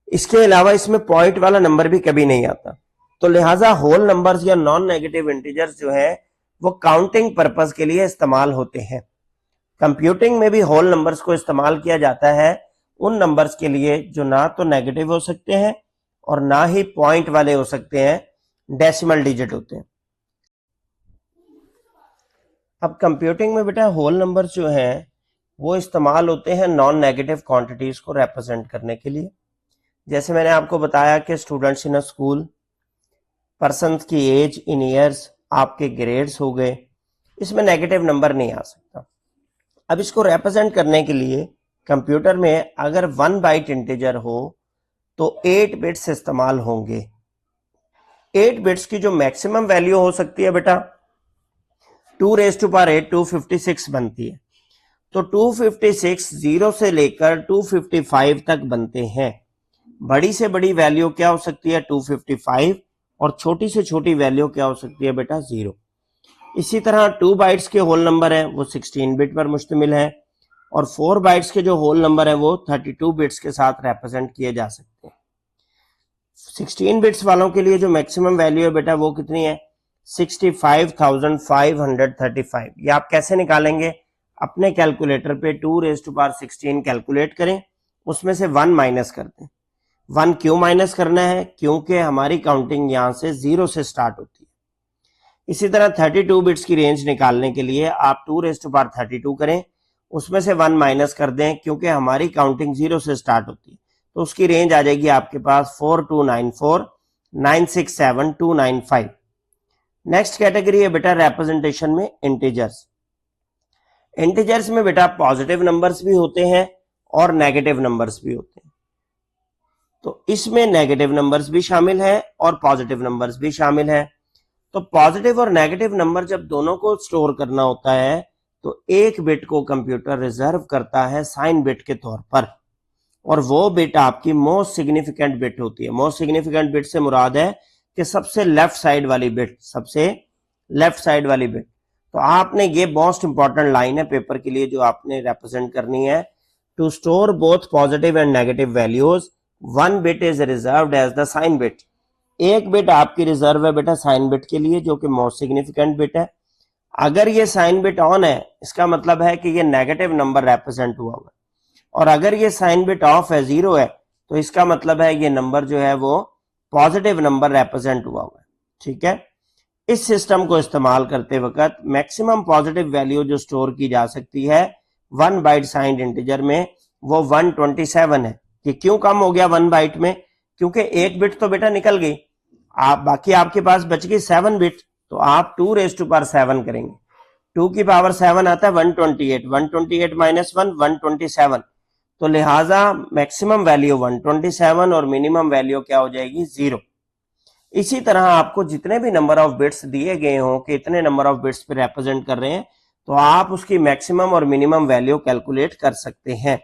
इसके अलावा इसमें पॉइंट वाला नंबर भी कभी नहीं आता। तो लिहाजा होल नंबर्स या नॉन नेगेटिव इंटीजर्स जो है वो काउंटिंग पर्पस के लिए इस्तेमाल होते हैं। कंप्यूटिंग में भी होल नंबर्स को इस्तेमाल किया जाता है उन नंबर्स के लिए जो ना तो नेगेटिव हो सकते हैं और ना ही पॉइंट वाले हो सकते हैं, डेसिमल डिजिट होते हैं। अब कंप्यूटिंग में बेटा होल नंबर्स जो हैं वो इस्तेमाल होते हैं नॉन नेगेटिव क्वांटिटीज को रिप्रेजेंट करने के लिए। जैसे मैंने आपको बताया कि students in a school, person की एज इन ईयर्स, आपके ग्रेड्स हो गए, इसमें नेगेटिव नंबर नहीं आ सकता। अब इसको रिप्रेजेंट करने के लिए कंप्यूटर में अगर 1 बाइट इंटीजर हो तो 8 बिट्स इस्तेमाल होंगे। 8 बिट्स की जो मैक्सिमम वैल्यू हो सकती है बेटा 2⁸ 256 बनती है। तो 256 0 से लेकर 255 तक बनते हैं। बड़ी से बड़ी वैल्यू क्या हो सकती है 255, और छोटी से छोटी वैल्यू क्या हो सकती है बेटा 0। इसी तरह 2 बाइट्स के होल नंबर है वो 16 बिट पर मुश्तमिल है, और 4 बाइट्स के जो होल नंबर है वो 32 बिट्स के साथ रिप्रेजेंट किए जा सकते हैं। 16 बिट्स वालों के लिए जो मैक्सिमम वैल्यू है बेटा वो कितनी है 65,535। ये आप कैसे निकालेंगे, अपने कैलकुलेटर पे 2⁻16 कैलकुलेट करें, उसमें से 1 माइनस कर दें। 1 क्यों माइनस करना है, क्योंकि हमारी काउंटिंग यहां से 0 से स्टार्ट होती है। इसी तरह 32 बिट्स की रेंज निकालने के लिए आप 2⁻32 करें, उसमें से 1 माइनस कर दें, क्योंकि हमारी काउंटिंग 0 से स्टार्ट होती है। तो उसकी रेंज आ जाएगी आपके पास 4294 967 295। नेक्स्ट कैटेगरी है बेटा रिप्रेजेंटेशन में इंटीजर्स। इंटीजर्स में बेटा पॉजिटिव नंबर्स भी होते हैं और नेगेटिव नंबर्स भी होते हैं। तो इसमें नेगेटिव नंबर्स भी शामिल है और पॉजिटिव नंबर्स भी शामिल है। तो पॉजिटिव और नेगेटिव नंबर जब दोनों को स्टोर करना होता है तो एक बिट को कंप्यूटर रिजर्व करता है साइन बिट के तौर पर, और वो बिट आपकी मोस्ट सिग्निफिकेंट बिट होती है। मोस्ट सिग्निफिकेंट बिट से मुराद है कि सबसे लेफ्ट साइड वाली बिट, सबसे लेफ्ट साइड वाली बिट। तो आपने ये मोस्ट इंपॉर्टेंट लाइन है पेपर के लिए जो आपने रिप्रेजेंट करनी है, to store both positive and negative values 1 bit is reserved as the sign bit. एक बिट आपकी रिजर्व है बेटा साइन बिट के लिए, जो कि मोस्ट सिग्निफिकेंट बिट है। अगर ये साइन बिट ऑन है इसका मतलब है कि ये नेगेटिव नंबर रिप्रेजेंट हुआ है, और अगर ये साइन बिट ऑफ है 0 है तो इसका मतलब है ये नंबर जो है वो पॉजिटिव नंबर रिप्रेजेंट हुआ है। ठीक है, इस सिस्टम को इस्तेमाल करते वक्त मैक्सिमम पॉजिटिव वैल्यू जो स्टोर की जा सकती है 1 बाइट साइंड इंटीजर में वो 127 है। कि क्यों कम हो गया 1 बाइट में, क्योंकि एक बिट तो बेटा निकल गई, आप बाकी आपके पास बच गई 7 बिट। तो आप 2⁻7 करेंगे, 2 की पावर 7 आता है 128, 128 माइनस 1 127। तो लिहाजा मैक्सिमम वैल्यू 127 और मिनिमम वैल्यू क्या हो जाएगी 0। इसी तरह आपको जितने भी नंबर ऑफ बिट्स दिए गए हों कि इतने नंबर ऑफ बिट्स पे रिप्रेजेंट कर रहे हैं, तो आप उसकी मैक्सिमम और मिनिमम वैल्यू कैलकुलेट कर सकते हैं।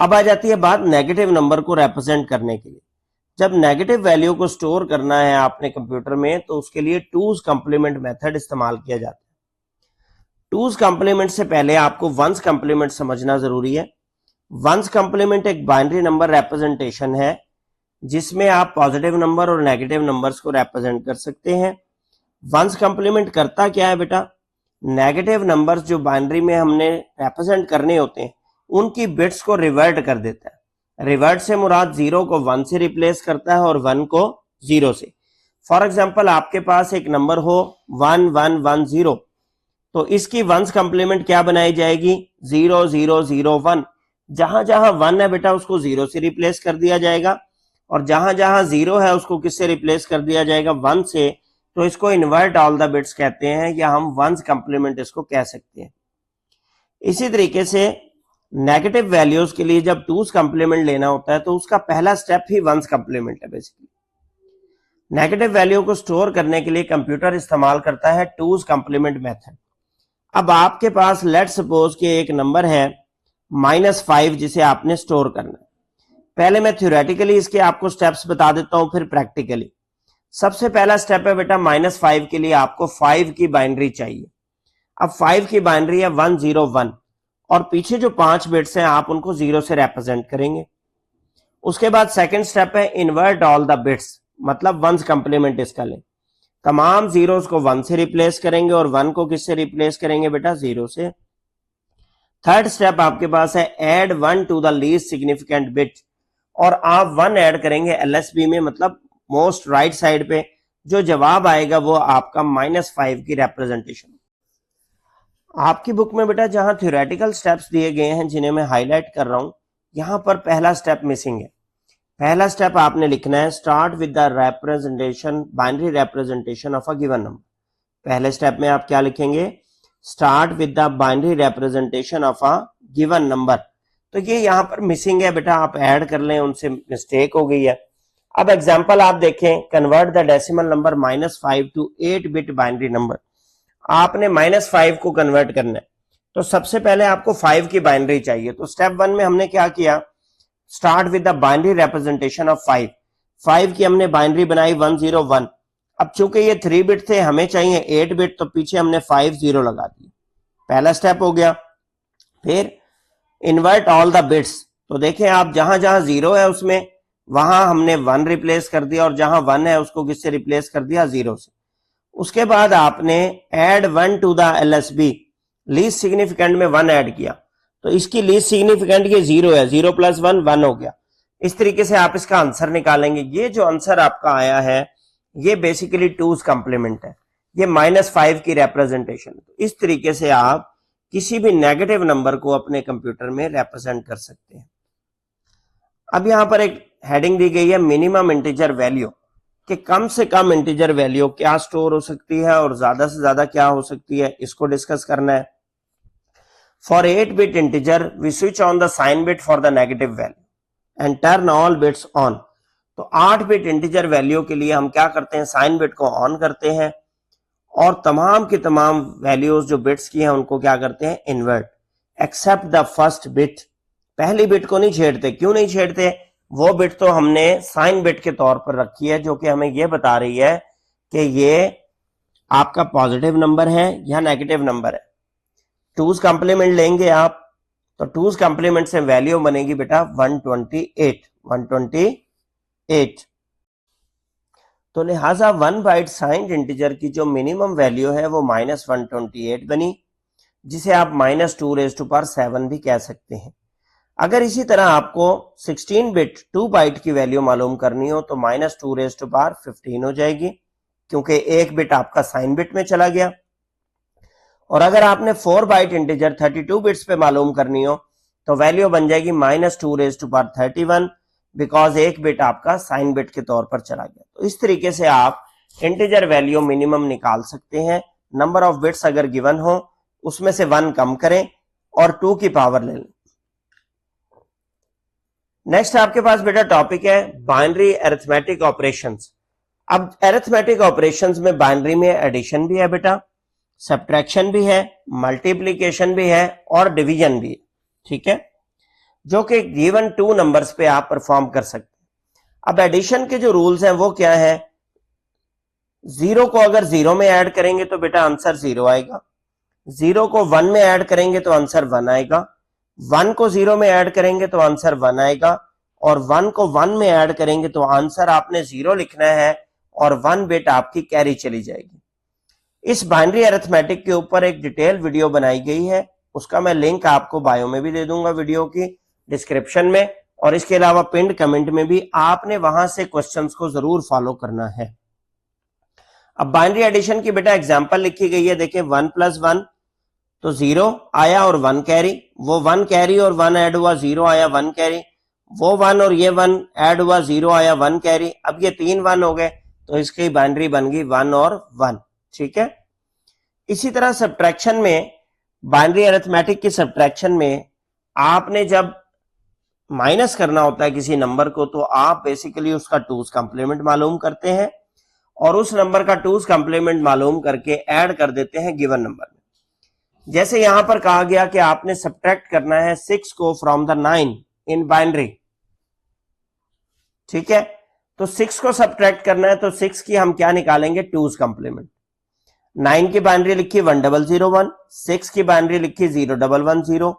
अब आ जाती है बात नेगेटिव नंबर को रिप्रेजेंट करने के लिए। जब नेगेटिव वैल्यू को स्टोर करना है आपने कंप्यूटर में तो उसके लिए टूज कंप्लीमेंट मेथड इस्तेमाल किया जाता है। टूज कंप्लीमेंट से पहले आपको वंस कंप्लीमेंट समझना जरूरी है। वंस कंप्लीमेंट एक बाइनरी नंबर रिप्रेजेंटेशन है जिसमें आप पॉजिटिव नंबर और नेगेटिव नंबर्स को रिप्रेजेंट कर सकते हैं। वंस कंप्लीमेंट करता क्या है बेटा, नेगेटिव नंबर्स जो बाइनरी में हमने रिप्रेजेंट करने होते हैं उनकी बिट्स को रिवर्ट कर देता है। रिवर्ट से मुराद 0 को 1 से रिप्लेस करता है और 1 को 0 से। फॉर एग्जांपल आपके पास एक नंबर हो 1110, तो इसकी वंस कंप्लीमेंट क्या बनाई जाएगी 0001। जहां जहां 1 है बेटा उसको 0 से रिप्लेस कर दिया जाएगा, और जहां जहां 0 है उसको किससे रिप्लेस कर दिया जाएगा 1 से। तो इसको इन्वर्ट ऑल द बिट्स कहते हैं, या हम वंस कंप्लीमेंट इसको कह सकते हैं। इसी तरीके से नेगेटिव वैल्यूज के लिए जब टूज कंप्लीमेंट लेना होता है तो उसका पहला स्टेप ही वंस कंप्लीमेंट है। बेसिकली नेगेटिव वैल्यू को स्टोर करने के लिए कंप्यूटर इस्तेमाल करता है टूज कंप्लीमेंट मेथड। अब आपके पास लेट सपोज के एक नंबर है -5 जिसे आपने स्टोर करना है। पहले मैं थ्योरेटिकली इसके आपको स्टेप्स बता देता हूं, फिर प्रैक्टिकली। सबसे पहला स्टेप है बेटा -5 के लिए आपको 5 की बाइनरी चाहिए। अब 5 की बाइनरी है 101, और पीछे जो 5 बिट्स हैं आप उनको 0 से रिप्रेजेंट करेंगे। उसके बाद सेकंड स्टेप है इन्वर्ट ऑल द बिट्स, मतलब वंस कंप्लीमेंट इसका लें। तमाम जीरोस को 1 से रिप्लेस करेंगे और 1 को किससे रिप्लेस करेंगे बेटा 0 से। थर्ड स्टेप आपके पास है add 1 to the least significant bit, और आप 1 ऐड करेंगे एलएसबी में, मतलब मोस्ट राइट साइड पे। जो जवाब आएगा वो आपका -5 की रिप्रेजेंटेशन। आपकी बुक में बेटा जहां थ्योरेटिकल स्टेप्स दिए गए हैं जिन्हें मैं हाईलाइट कर रहा हूं, यहां पर पहला स्टेप मिसिंग है। पहला स्टेप आपने लिखना है start with the representation, binary representation of a given number. पहले स्टेप में आप क्या लिखेंगे? Start with the binary representation of a given number. तो ये यहां पर मिसिंग है बेटा, आप ऐड कर लें, उनसे मिस्टेक हो गई है। अब एग्जांपल आप देखें, convert the decimal number -5 to 8 bit binary number. आपने -5 को कन्वर्ट करना है, तो सबसे पहले आपको 5 की बाइनरी चाहिए। तो स्टेप 1 में हमने क्या किया? Start with the binary representation of 5। 5 की हमने बाइनरी बनाई 101। अब चूंकि ये 3 बिट थे, हमें चाहिए 8 बिट, तो पीछे हमने 5 0 लगा दिए। पहला स्टेप हो गया। फिर इन्वर्ट ऑल द बिट्स। तो देखें आप, जहां जहां 0 है उसमें वहां हमने 1 रिप्लेस कर दिया, और जहां 1 है उसको किससे रिप्लेस कर दिया? 0 से। उसके बाद आपने add 1 to the LSB, least significant में 1 ऐड किया, तो इसकी लीस्ट सिग्निफिकेंट ये 0 है, 0 + 1 1 हो गया। इस तरीके से आप इसका आंसर निकालेंगे। ये जो आंसर आपका आया है ये बेसिकली 2's कंप्लीमेंट है, ये -5 की रिप्रेजेंटेशन। इस तरीके से आप किसी भी नेगेटिव नंबर को अपने कंप्यूटर में रिप्रेजेंट कर सकते हैं। अब यहां पर एक हेडिंग दी गई है मिनिमम इंटीजर वैल्यू, कि कम से कम इंटीजर वैल्यू क्या स्टोर हो सकती है और ज्यादा से ज्यादा क्या हो सकती है, इसको डिस्कस करना है। For 8 bit integer we switch on the sign bit for the negative value and turn all bits on. तो 8 बिट इंटीजर वैल्यू के लिए हम क्या करते हैं? साइन बिट को ऑन करते हैं, और तमाम की तमाम वैल्यूज जो बिट्स की हैं उनको क्या करते हैं? Invert, except the first bit. पहली बिट को नहीं छेड़ते। क्यों नहीं छेड़ते? वो बिट तो हमने साइन बिट के तौर पर रखी है, जो कि हमें ये बता रही है कि ये आपका पॉजिटिव नंबर है या नेगेटिव नंबर है। 2's कंप्लीमेंट लेंगे आप, तो 2's कंप्लीमेंट से वैल्यू बनेगी बेटा 128। तो लिहाजा 1 बाइट साइंड इंटीजर की जो मिनिमम वैल्यू है वो -128 बनी, जिसे आप -2⁻7 भी कह सकते हैं। अगर इसी तरह आपको 16 बिट 2 बाइट की वैल्यू मालूम करनी हो तो -2⁻15 हो जाएगी, क्योंकि एक बिट आपका साइन बिट में चला गया। और अगर आपने 4 बाइट इंटीजर 32 बिट्स पे मालूम करनी हो तो वैल्यू बन जाएगी -2⁻31, बिकॉज एक बिट आपका साइन बिट के तौर पर चला गया। तो इस तरीके से आप इंटीजर वैल्यू मिनिमम निकाल सकते हैं। नंबर ऑफ बिट्स अगर गिवन हो उसमें से 1 कम करें और 2 की पावर ले लें। नेक्स्ट आपके पास बेटा टॉपिक है बाइनरी अरिथमेटिक ऑपरेशंस। अब अरिथमेटिक ऑपरेशंस में बाइनरी में एडिशन भी है बेटा, सब्ट्रैक्शन भी है, मल्टीप्लिकेशन भी है और डिवीजन भी है, ठीक है, जो कि गिवन 2 नंबर्स पे आप परफॉर्म कर सकते हैं। अब एडिशन के जो रूल्स हैं वो क्या है? 0 को अगर 0 में ऐड करेंगे तो बेटा आंसर 0 आएगा, 0 को 1 में ऐड करेंगे तो आंसर 1 आएगा, 1 को 0 में ऐड करेंगे तो आंसर 1 आएगा, और 1 को 1 में ऐड करेंगे तो आंसर आपने 0 लिखना है और 1 बिट आपकी कैरी चली जाएगी। इस बाइनरी अरिथमेटिक के ऊपर एक डिटेल वीडियो बनाई गई है, उसका मैं लिंक आपको बायो में भी दे दूंगा, वीडियो की डिस्क्रिप्शन में, और इसके अलावा पिंड कमेंट में भी। आपने वहां से क्वेश्चंस को जरूर फॉलो करना है। अब बाइनरी एडिशन की बेटा एग्जांपल लिखी गई है, देखिए 1 + 1 तो 0 आया और 1 कैरी, वो 1 कैरी और 1 ऐड हुआ, 0 आया 1 कैरी, वो 1 और ये 1 ऐड हुआ, 0 आया 1 कैरी। अब ये 3 1 हो गए तो इसकी बाइनरी बन गई 1 और 1, ठीक है। इसी तरह सब्ट्रैक्शन में, बाइनरी अरिथमेटिक की सब्ट्रैक्शन में आपने जब माइनस करना होता है किसी नंबर को तो आप बेसिकली उसका 2's कंप्लीमेंट मालूम करते हैं और उस नंबर का 2's कंप्लीमेंट मालूम करके ऐड कर देते हैं गिवन नंबर में। जैसे यहां पर कहा गया कि आपने सब्ट्रैक्ट करना है 6 को फ्रॉम द 9 इन बाइनरी, ठीक है। तो 6 को सब्ट्रैक्ट करना है तो 6 की हम क्या निकालेंगे? 2's complement. 9 की बाइनरी लिखी 1001, 6 की बाइनरी लिखी 0110।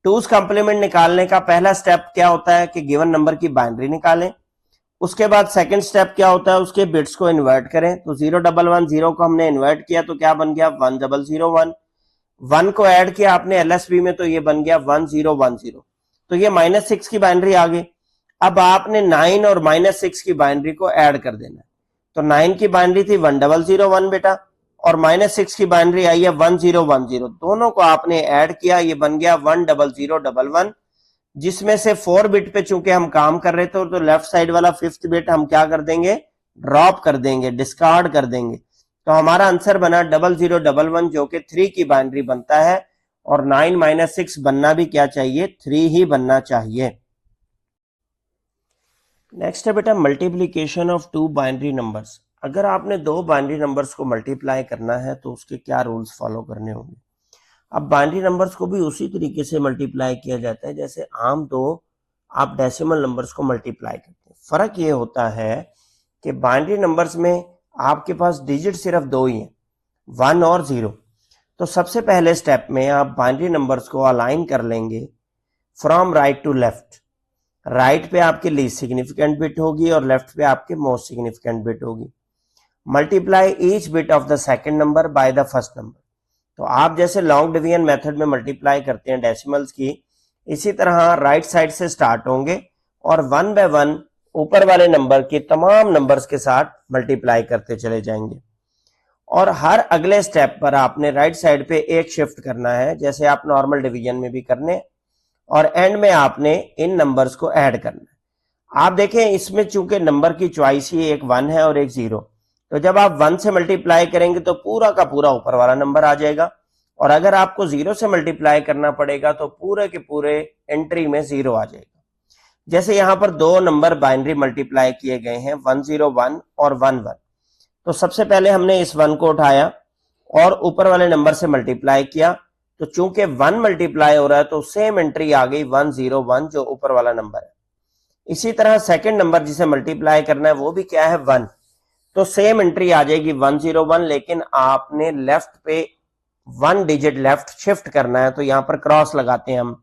2's कंप्लीमेंट निकालने का पहला स्टेप क्या होता है कि गिवन नंबर की बाइनरी निकालें। उसके बाद सेकंड स्टेप क्या होता है? उसके बिट्स को इन्वर्ट करें। तो 0110 को हमने इन्वर्ट किया तो क्या बन गया? 1001। 1 को ऐड किया आपने LSB में तो ये बन गया 1010। तो ये -6 की बाइनरी आ गई। अब आपने 9 और -6 की बाइनरी को ऐड कर देना है। तो 9 की बाइनरी थी 1001 बेटा, और -6 की बाइनरी आई है 1010, दोनों को आपने ऐड किया, ये बन गया 10011, जिसमें से 4 बिट पे चूंकि हम काम कर रहे थे तो लेफ्ट साइड वाला 5th बिट हम क्या कर देंगे, ड्रॉप कर देंगे, डिस्कार्ड कर देंगे। तो हमारा आंसर बना 0011 जो कि 3 की बाइनरी बनता है, और 9 - 6 बनना भी क्या चाहिए, 3 ही बनना चाहिए। नेक्स्ट है बेटा मल्टीप्लीकेशन ऑफ 2 बाइनरी नंबर्स। अगर आपने 2 बाइनरी नंबर्स को मल्टीप्लाई करना है तो उसके क्या रूल्स फॉलो करने होंगे। अब बाइनरी नंबर्स को भी उसी तरीके से मल्टीप्लाई किया जाता है जैसे आम तो आप डेसिमल नंबर्स को मल्टीप्लाई करते हैं। फर्क ये होता है कि बाइनरी नंबर्स में आपके पास डिजिट सिर्फ 2 ही हैं, 1 और 0। तो सबसे पहले स्टेप में आप बाइनरी नंबर्स को अलाइन कर लेंगे from right to left. Right पे आपके लीस्ट सिग्निफिकेंट बिट होगी और लेफ्ट पे आपके मोस्ट सिग्निफिकेंट बिट होगी। Multiply each bit of the second number by the first number. तो आप जैसे लॉन्ग डिवीजन मेथड में मल्टीप्लाई करते हैं डेसिमल्स की, इसी तरह राइट साइड से स्टार्ट होंगे और 1 बाय 1 ऊपर वाले नंबर के तमाम नंबर्स के साथ मल्टीप्लाई करते चले जाएंगे। और हर अगले स्टेप पर आपने राइट साइड पे एक शिफ्ट करना है, जैसे आप नॉर्मल डिवीजन में भी करने, और एंड में आपने इन नंबर्स को ऐड करना है। आप देखें इसमें चूंकि नंबर की चॉइस ही एक 1 है और एक 0, तो जब आप 1 से मल्टीप्लाई करेंगे तो पूरा का पूरा ऊपर वाला नंबर आ जाएगा, और अगर आपको 0 से मल्टीप्लाई करना पड़ेगा तो पूरे के पूरे एंट्री में 0 आ जाएगा। जैसे यहां पर 2 नंबर बाइनरी मल्टीप्लाई किए गए हैं 101 और 11। तो सबसे पहले हमने इस 1 को उठाया और ऊपर वाले नंबर से मल्टीप्लाई किया, तो चूंकि 1 मल्टीप्लाई हो रहा है तो सेम एंट्री आ गई 101 जो ऊपर वाला नंबर है। इसी तरह सेकंड नंबर जिसे मल्टीप्लाई करना है वो भी क्या है 1, तो सेम एंट्री आ जाएगी 101, लेकिन आपने लेफ्ट पे 1 डिजिट लेफ्ट शिफ्ट करना है, तो यहां पर क्रॉस लगाते हैं हम।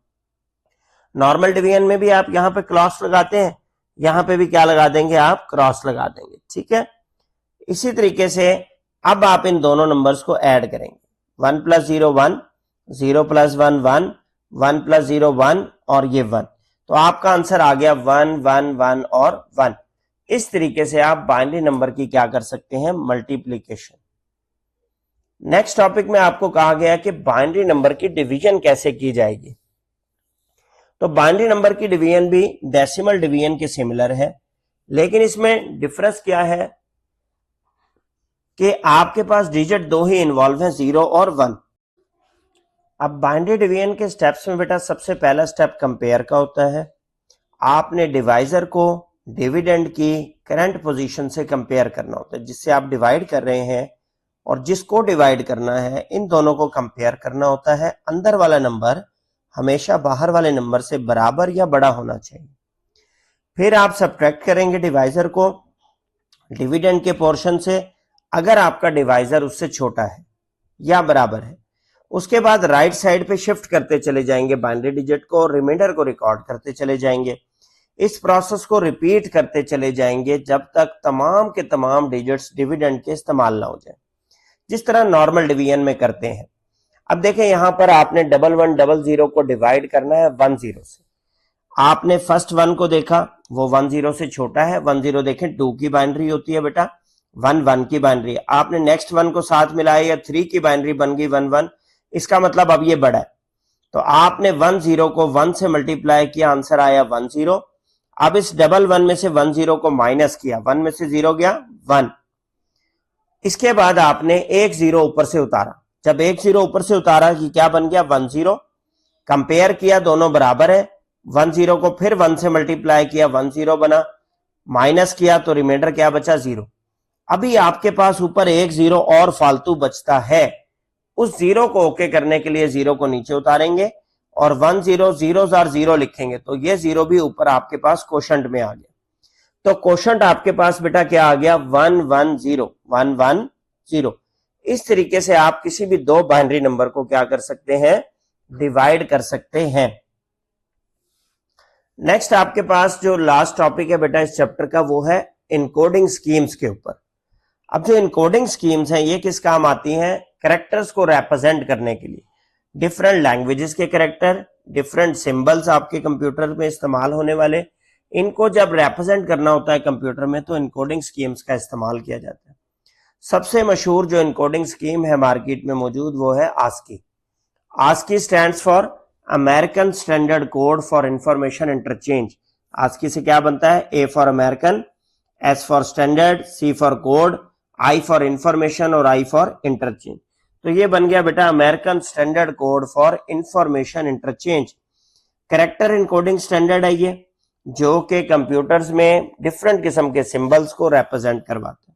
नॉर्मल डिवीजन में भी आप यहां पे क्रॉस लगाते हैं, यहां पे भी क्या लगा देंगे, आप क्रॉस लगा देंगे, ठीक है। इसी तरीके से अब आप इन दोनों नंबर्स को ऐड करेंगे, 1 + 0 1, 0 + 1 1, 1 + 0 1 और ये 1, तो आपका आंसर आ गया 1 1 1 और 1। इस तरीके से आप बाइनरी नंबर की क्या कर सकते हैं, मल्टीप्लीकेशन। नेक्स्ट टॉपिक में आपको कहा गया कि बाइनरी नंबर की डिवीजन कैसे की जाएगी। तो बाइनरी नंबर की डिवीजन भी डेसिमल डिवीजन के सिमिलर है, लेकिन इसमें डिफरेंस क्या है कि आपके पास डिजिट 2 ही इन्वॉल्व है, 0 और 1। अब बाइनरी डिवीजन के स्टेप्स में बेटा सबसे पहला स्टेप कंपेयर का होता है। आपने डिवाइजर को डिविडेंड की करंट पोजीशन से कंपेयर करना होता है, जिससे आप डिवाइड कर रहे हैं और जिसको डिवाइड करना है इन दोनों को कंपेयर करना होता है। अंदर वाला नंबर हमेशा बाहर वाले नंबर से बराबर या बड़ा होना चाहिए। फिर आप सब्ट्रैक्ट करेंगे डिवाइजर को डिविडेंड के पोर्शन से, अगर आपका डिवाइजर उससे छोटा है या बराबर है। उसके बाद राइट साइड पे शिफ्ट करते चले जाएंगे बाइनरी डिजिट को और रिमाइंडर को रिकॉर्ड करते चले जाएंगे। इस प्रोसेस को रिपीट करते चले जाएंगे जब तक तमाम के तमाम डिजिट्स डिविडेंड के इस्तेमाल ना हो जाए, जिस तरह नॉर्मल डिवीजन में करते हैं। अब देखें यहां पर आपने 1100 को डिवाइड करना है 10 से। आपने फर्स्ट 1 को देखा, वो 10 से छोटा है। 10 देखें 2 की बाइनरी होती है बेटा, 1 1 की बाइनरी। आपने नेक्स्ट 1 को साथ मिलाया या 3 की बाइनरी बन गई 1 1, इसका मतलब अब ये बड़ा है। तो आपने 10 को 1 से मल्टीप्लाई किया, आंसर आया 10। अब इस 11 में से 10 को माइनस किया, 1 में से 0 गया 1। इसके बाद आपने एक 0 ऊपर से उतारा। जब एक 0 ऊपर से उतारा कि क्या बन गया 10। कंपेयर किया, दोनों बराबर है। 10 को फिर 1 से मल्टीप्लाई किया, 10 बना। माइनस किया तो रिमाइंडर क्या बचा 0। अभी आपके पास ऊपर एक 0 और फालतू बचता है। उस 0 को ओके करने के लिए 0 को नीचे उतारेंगे और 1 0 0 लिखेंगे, तो ये 0 भी ऊपर आपके पास कोशंट में आ गया। तो कोशंट आपके पास बेटा क्या आ गया 1 1 0 1 1 0। इस तरीके से आप किसी भी 2 बाइनरी नंबर को क्या कर सकते हैं, डिवाइड कर सकते हैं। नेक्स्ट आपके पास जो लास्ट टॉपिक है बेटा इस चैप्टर का, वो है इनकोडिंग स्कीम्स के ऊपर। अब जो इनकोडिंग स्कीम्स हैं ये किस काम आती हैं, कैरेक्टर्स को रिप्रेजेंट करने के लिए। डिफरेंट लैंग्वेजेस के कैरेक्टर, डिफरेंट सिंबल्स आपके कंप्यूटर में इस्तेमाल होने वाले, इनको जब रिप्रेजेंट करना होता है कंप्यूटर में तो इनकोडिंग स्कीम्स का इस्तेमाल किया जाता है। सबसे मशहूर जो इनकोडिंग स्कीम है मार्केट में मौजूद वो है ASCII. ASCII stands for American Standard Code for Information Interchange. ASCII से क्या बनता है? A for American, S for standard, C for code, I for information और आई फॉर इंटरचेंज। तो ये बन गया बेटा American Standard Code for Information Interchange. Character encoding standard है ये, जो कि कंप्यूटर्स में डिफरेंट किस्म के सिंबल्स को रिप्रेजेंट करवाते हैं।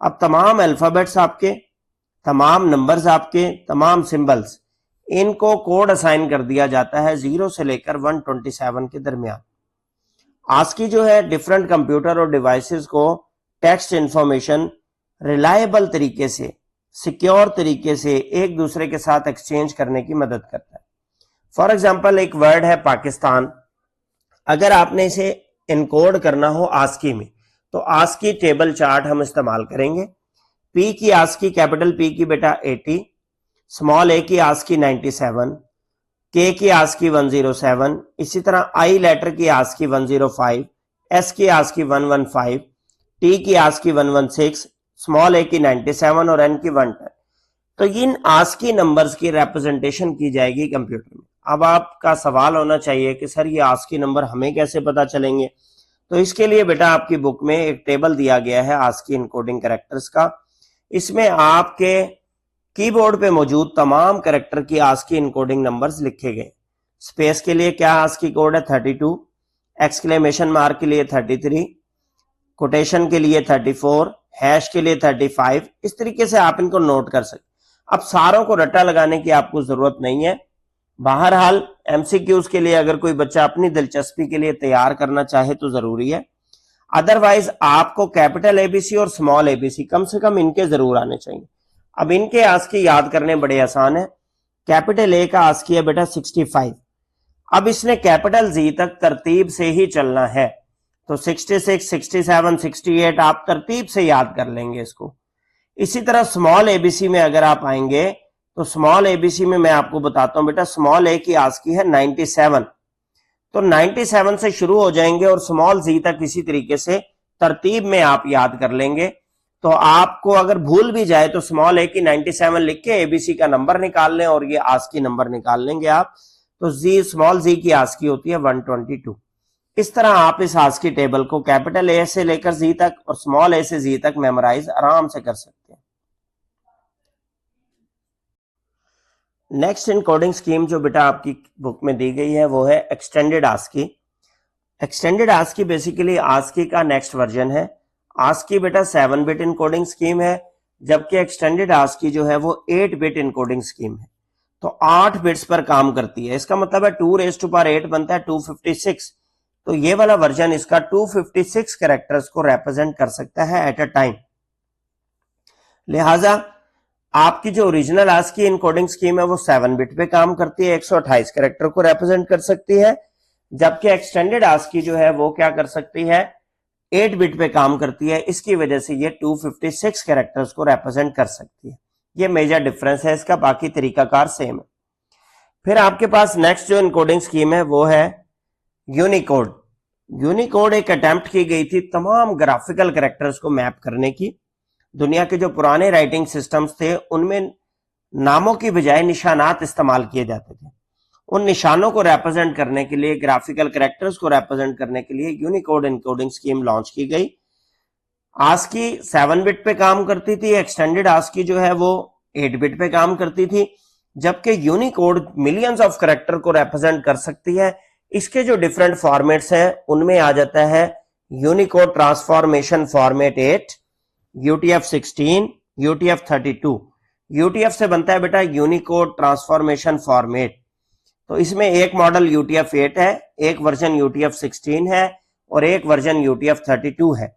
अब तमाम अल्फाबेट्स आपके, तमाम नंबर्स आपके, तमाम सिंबल्स, इनको कोड असाइन कर दिया जाता है 0 से लेकर 127 के दरमियान। आस्की जो है डिफरेंट कंप्यूटर और डिवाइसेस को टेक्स्ट इंफॉर्मेशन रिलायबल तरीके से, सिक्योर तरीके से एक दूसरे के साथ एक्सचेंज करने की मदद करता है। फॉर एग्जाम्पल एक वर्ड है पाकिस्तान, अगर आपने इसे इनकोड करना हो आस्की में तो आस्की टेबल चार्ट हम इस्तेमाल करेंगे। पी की आस्की, कैपिटल पी की बेटा 80, स्मॉल ए की आस्की 97, के की आस्की 107, इसी तरह आई लेटर की आस्की 105, एस की आस्की 115, टी की आस्की 116, स्मॉल ए की 97 और एन की 110। तो इन आस्की नंबर्स की रिप्रेजेंटेशन की जाएगी कंप्यूटर में। अब आपका सवाल होना चाहिए कि सर ये आस्की नंबर हमें कैसे पता चलेंगे? तो इसके लिए बेटा आपकी बुक में एक टेबल दिया गया है आस्की इनकोडिंग कैरेक्टर्स का। इसमें आपके कीबोर्ड पे मौजूद तमाम कैरेक्टर की आस्की इनकोडिंग नंबर्स लिखे गए। स्पेस के लिए क्या आस्की कोड है? 32, एक्सक्लेमेशन मार्क के लिए 33, कोटेशन के लिए 34, हैश के लिए 35। इस तरीके से आप इनको नोट कर सकते। अब सारों को रट्टा लगाने की आपको जरूरत नहीं है। बहरहाल एमसीक्यूज के लिए अगर कोई बच्चा अपनी दिलचस्पी के लिए तैयार करना चाहे तो जरूरी है, अदरवाइज आपको कैपिटल एबीसी और स्मॉल एबीसी कम से कम इनके जरूर आने चाहिए। अब इनके आस्की याद करने बड़े आसान है। कैपिटल ए का आस्की है बेटा 65। अब इसने कैपिटल जी तक तरतीब से ही चलना है, तो 66, 67, 68 आप तरतीब से याद कर लेंगे इसको। इसी तरह स्मॉल एबीसी में अगर आप आएंगे तो स्मॉल एबीसी में मैं आपको बताता हूं बेटा, स्मॉल ए की आस्की है 97, तो 97 से शुरू हो जाएंगे और स्मॉल जी तक इसी तरीके से तरतीब में आप याद कर लेंगे। तो आपको अगर भूल भी जाए तो स्मॉल ए की 97 लिख के एबीसी का नंबर निकाल लें और ये आस्की नंबर निकाल लेंगे आप। तो जी, स्मॉल जी की आस्की होती है 122। इस तरह आप इस आस्की टेबल को कैपिटल ए से लेकर जी तक और स्मॉल ए से जी तक मेमोराइज आराम से कर सकते हैं। नेक्स्ट इनकोडिंग स्कीम जो बेटा आपकी बुक में दी गई है वो है extended ASCII. Extended ASCII basically ASCII का नेक्स्ट वर्जन है। आस्की बेटा 7 बिट इनकोडिंग स्कीम है, जबकि एक्सटेंडेड आस्की जो है वो 8 बिट इनकोडिंग स्कीम है। तो 8 बिट्स पर काम करती है। इसका मतलब है 2⁸ बनता है 256। तो ये वाला वर्जन इसका 256 कैरेक्टर्स को रिप्रेजेंट कर सकता है एट अ टाइम। लिहाजा आपकी जो ओरिजिनल आस्की इनकोडिंग स्कीम है वो 7 बिट पे काम करती है, 128 कैरेक्टर को रिप्रेजेंट कर सकती है, जबकि एक्सटेंडेड आस्की जो है वो क्या कर सकती है? 8 बिट पे काम करती है। इसकी वजह से ये 256 कैरेक्टर्स को रिप्रेजेंट कर सकती है। ये मेजर डिफरेंस है इसका, बाकी तरीकाकार सेम है। फिर आपके पास नेक्स्ट जो इनकोडिंग स्कीम है वो है यूनिकोड। यूनिकोड एक अटेम्प्ट की गई थी तमाम ग्राफिकल कैरेक्टर्स को मैप करने की। दुनिया के जो पुराने राइटिंग सिस्टम्स थे उनमें नामों की बजाय निशानात इस्तेमाल किए जाते थे। उन निशानों को रिप्रेजेंट करने के लिए, ग्राफिकल कैरेक्टर्स को रिप्रेजेंट करने के लिए यूनिकोड इनकोडिंग स्कीम लॉन्च की गई। आस्की 7 बिट पे काम करती थी, एक्सटेंडेड आस्की जो है वो 8 बिट पे काम करती थी, जबकि यूनिकोड मिलियंस ऑफ कैरेक्टर को रिप्रेजेंट कर सकती है। इसके जो डिफरेंट फॉर्मेट्स हैं उनमें आ जाता है Unicode transformation format 8, UTF-16, UTF-32। UTF से बनता है बेटा यूनिकोड ट्रांसफॉर्मेशन फॉर्मेट। तो इसमें एक मॉडल UTF-8 है, एक वर्जन UTF-16 है और एक वर्जन UTF-32 है।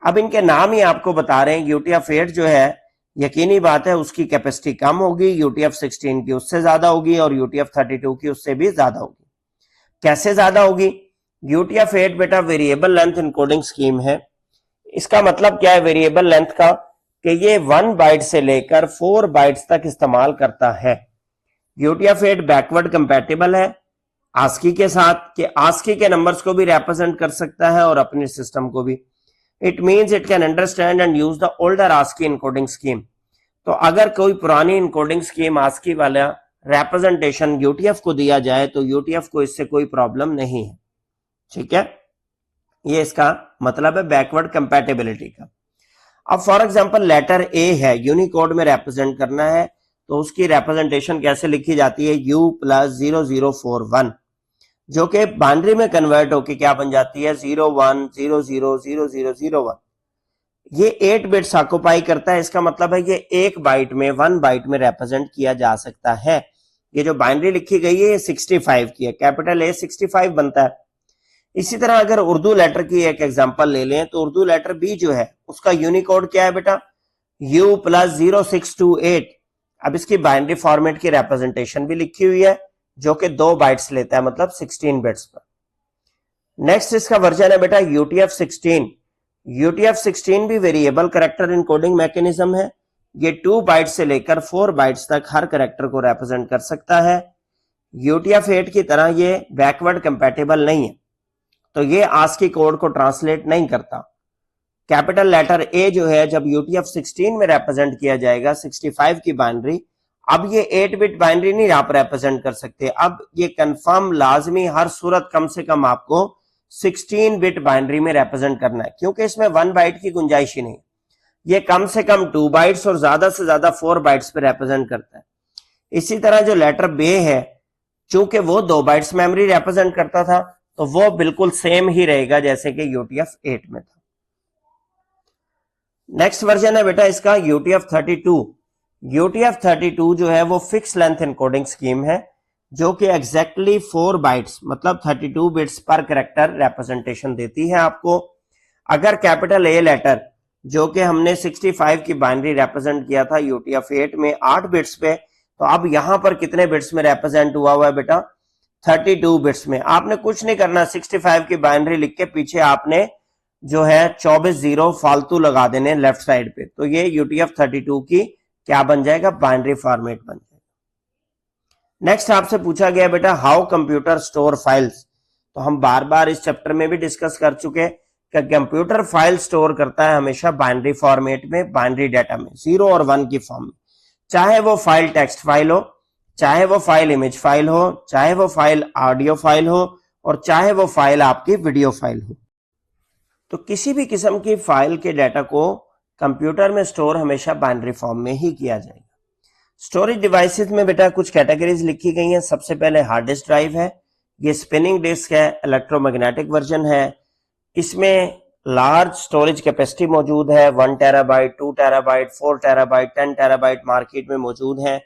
अब इनके नाम ही आपको बता रहे हैं। UTF-8 जो है यकीनी बात है उसकी कैपेसिटी कम होगी, UTF-16 की उससे ज्यादा होगी और UTF-32 की उससे भी ज्यादा होगी। कैसे ज्यादा होगी? UTF-8 बेटा वेरिएबल लेंथ इनकोडिंग स्कीम है। इसका मतलब क्या है वेरिएबल लेंथ का? कि ये 1 बाइट से लेकर 4 बाइट्स तक इस्तेमाल करता है। UTF-8 बैकवर्ड कंपैटिबल है आस्की के साथ, कि आस्की के नंबर्स को भी रिप्रेजेंट कर सकता है और अपने सिस्टम को भी। It means it can understand and use the older ASCII encoding scheme. तो अगर कोई पुरानी इनकोडिंग स्कीम आस्की वाला रिप्रेजेंटेशन यूटीएफ को दिया जाए तो यूटीएफ को इससे कोई प्रॉब्लम नहीं है। ठीक है, ये इसका मतलब है बैकवर्ड कंपैटिबिलिटी का। अब फॉर एग्जांपल लेटर ए है, यूनिकोड में रिप्रेजेंट करना है, तो उसकी रिप्रेजेंटेशन कैसे लिखी जाती है, U+0041, जो कि बाइनरी में कन्वर्ट होकर क्या बन जाती है 01000001। ये 8 बिट्स ऑक्युपाई करता है, इसका मतलब है ये एक बाइट में 1 बाइट में रिप्रेजेंट किया जा सकता है। ये जो बाइनरी लिखी गई है ये 65 की है, कैपिटल ए 65 बनता है। इसी तरह अगर उर्दू लेटर की एक एग्जांपल ले लें तो उर्दू लेटर बी जो है उसका यूनिकोड क्या है बेटा, U+0628। अब इसकी बाइनरी फॉर्मेट की रिप्रेजेंटेशन भी लिखी हुई है जो कि 2 बाइट्स लेता है, मतलब 16 बिट्स पर। नेक्स्ट इसका वर्जन है बेटा UTF-16। UTF-16 भी वेरिएबल कैरेक्टर इनकोडिंग मैकेनिज्म है। ये 2 बाइट से लेकर 4 बाइट्स तक हर कैरेक्टर को रिप्रेजेंट कर सकता है। UTF-8 की तरह ये बैकवर्ड कंपैटिबल नहीं है, तो ये आस्की कोड को ट्रांसलेट नहीं करता। कैपिटल लेटर ए जो है जब UTF-16 में रिप्रेजेंट किया जाएगा 65 की बाइनरी, अब ये 8 बिट बाइनरी नहीं आप रिप्रेजेंट कर सकते, अब ये कंफर्म लाजमी हर सूरत कम से कम आपको 16 बिट बाइनरी में रिप्रेजेंट करना है, क्योंकि इसमें 1 बाइट की गुंजाइश ही नहीं। ये कम से कम 2 बाइट्स और ज्यादा से ज्यादा 4 बाइट्स पे रिप्रेजेंट करता है। इसी तरह जो लेटर बे है, चूंकि वो 2 बाइट्स मेमोरी रिप्रेजेंट करता था, तो वो बिल्कुल सेम ही रहेगा जैसे कि UTF-8 में था। नेक्स्ट वर्जन है बेटा इसका UTF-32। UTF-32 जो है वो फिक्स लेंथ इनकोडिंग स्कीम है, जो कि एग्जैक्टली 4 बाइट्स मतलब 32 बिट्स पर कैरेक्टर रिप्रेजेंटेशन देती है आपको। अगर कैपिटल ए लेटर जो कि हमने 65 की बाइनरी रिप्रेजेंट किया था UTF-8 में 8 बिट्स पे, तो अब यहां पर कितने बिट्स में रिप्रेजेंट हुआ है बेटा, 32 बिट्स में। आपने कुछ नहीं करना, 65 की बाइनरी लिख के पीछे आपने जो है 24 जीरो फालतू लगा देने लेफ्ट साइड पे, तो ये UTF-32 की क्या बन जाएगा, बाइनरी फॉर्मेट बन जाएगा। नेक्स्ट आपसे पूछा गया बेटा हाउ कंप्यूटर स्टोर फाइल्स। तो हम बार बार इस चैप्टर में भी डिस्कस कर चुके कि कंप्यूटर फाइल स्टोर करता है हमेशा बाइनरी फॉर्मेट में, बाइनरी डाटा में 0 और 1 की फॉर्म में, चाहे वो फाइल टेक्स्ट फाइल हो, चाहे वो फाइल इमेज फाइल हो, चाहे वो फाइल ऑडियो फाइल हो, और चाहे वो फाइल आपकी वीडियो फाइल हो। तो किसी भी किस्म की फाइल के डाटा को कंप्यूटर में स्टोर हमेशा बाइनरी फॉर्म में ही किया जाएगा। स्टोरेज डिवाइसेस में बेटा कुछ कैटेगरीज लिखी गई हैं। सबसे पहले हार्ड डिस्क ड्राइव है, ये स्पिनिंग डिस्क है, इलेक्ट्रोमैग्नेटिक वर्जन है। इसमें लार्ज स्टोरेज कैपेसिटी मौजूद है, 1 terabyte, 2 terabyte, 4 terabyte, 10 terabyte market में मौजूद है।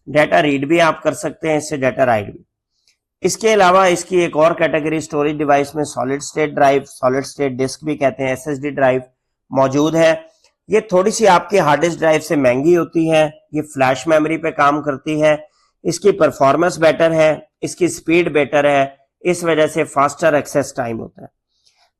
डाटा रीड भी आप कर सकते हैं इससे, डाटा राइट भी। इसके अलावा इसकी एक और कैटेगरी स्टोरेज डिवाइस में solid state drive, solid state disk भी कहते हैं, SSD ड्राइव मौजूद है। ये थोड़ी सी आपकी हार्ड डिस्क ड्राइव से महंगी होती है, ये फ्लैश मेमोरी पे काम करती है, इसकी परफॉर्मेंस बेटर है, इसकी स्पीड बेटर है, इस वजह से फास्टर एक्सेस टाइम होता है।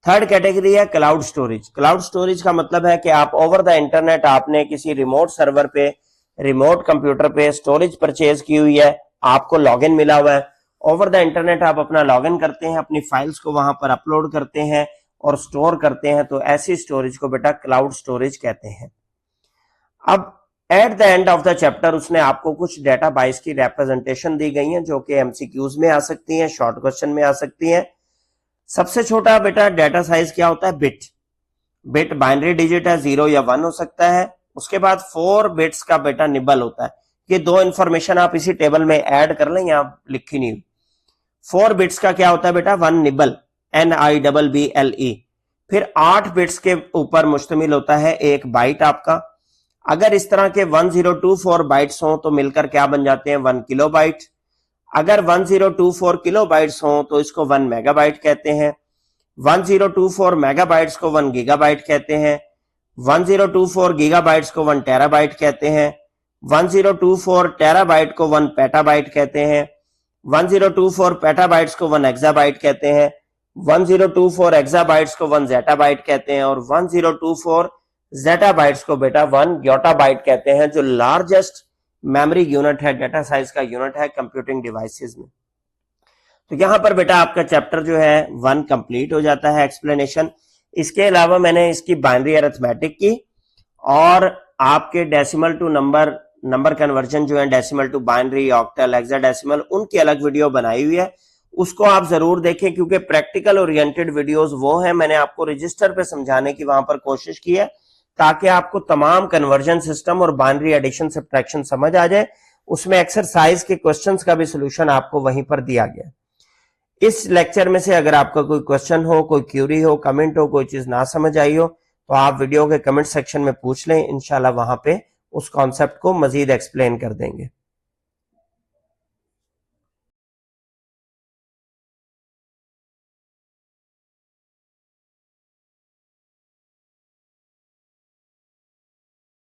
थर्ड कैटेगरी है क्लाउड स्टोरेज। क्लाउड स्टोरेज का मतलब है कि आप ओवर द इंटरनेट आपने किसी रिमोट सर्वर पे, रिमोट कंप्यूटर पे स्टोरेज परचेज की हुई है, आपको लॉगिन मिला हुआ है, ओवर द इंटरनेट आप अपना लॉगिन करते हैं, अपनी फाइल्स को वहां पर अपलोड करते हैं और स्टोर करते हैं, तो ऐसी स्टोरेज को बेटा क्लाउड स्टोरेज कहते हैं। अब at the end of the chapter उसने आपको कुछ डाटा बाइट्स की रिप्रेजेंटेशन दी गई है जो कि MCQs में आ सकती हैं, शॉर्ट क्वेश्चन में आ सकती हैं। सबसे छोटा बेटा डाटा साइज क्या होता है, बिट। बिट बाइनरी डिजिट है, 0 या 1 हो सकता है। उसके बाद 4 बिट्स का बेटा निबल होता है। ये दो इंफॉर्मेशन आप इसी टेबल में ऐड कर लें, यहां लिखी नहीं हुई। 4 बिट्स का क्या होता है बेटा, 1 निबल, NIBBLE। फिर 8 बिट्स के ऊपर मुश्तमिल होता है एक बाइट आपका। अगर इस तरह के 1024 बाइट्स हों तो मिलकर क्या बन जाते हैं, 1 किलोबाइट। अगर 1024 किलोबाइट्स हों तो इसको 1 मेगाबाइट कहते हैं। 1024 मेगाबाइट्स को 1 गीगाबाइट कहते हैं। 1024 गीगाबाइट्स को 1 टेराबाइट कहते हैं। 1024 टेराबाइट को 1 पेटाबाइट कहते हैं। 1024 पेटाबाइट्स को 1 एक्साबाइट कहते हैं। 1024 एक्साबाइट्स को 1 जेटाबाइट कहते हैं और 1024 जेटाबाइट्स को बेटा 1 योटाबाइट कहते हैं, जो लार्जेस्ट मेमोरी यूनिट है, डाटा साइज का यूनिट है कंप्यूटिंग डिवाइसेस में। तो यहां पर बेटा आपका चैप्टर जो है 1 कंप्लीट हो जाता है एक्सप्लेनेशन। इसके अलावा मैंने इसकी बाइनरी अरिथमेटिक की और आपके डेसिमल टू नंबर कन्वर्जन जो है decimal to binary, octal, hexadecimal, उनकी अलग वीडियो बनाई हुई है, उसको आप जरूर देखें क्योंकि प्रैक्टिकल ओरिएंटेड वीडियोस वो हैं। मैंने आपको रजिस्टर पे समझाने की वहां पर कोशिश की है ताकि आपको तमाम कन्वर्जन सिस्टम और बाइनरी एडिशन सब्ट्रैक्शन समझ आ जाए। उसमें एक्सरसाइज के क्वेश्चंस का भी सोल्यूशन आपको वहीं पर दिया गया। इस लेक्चर में से अगर आपका कोई क्वेश्चन हो, कोई क्यूरी हो, कमेंट हो, कोई चीज ना समझ आई हो तो आप वीडियो के कमेंट सेक्शन में पूछ लें, इंशाल्लाह वहां पे उस कॉन्सेप्ट को मजीद एक्सप्लेन कर देंगे।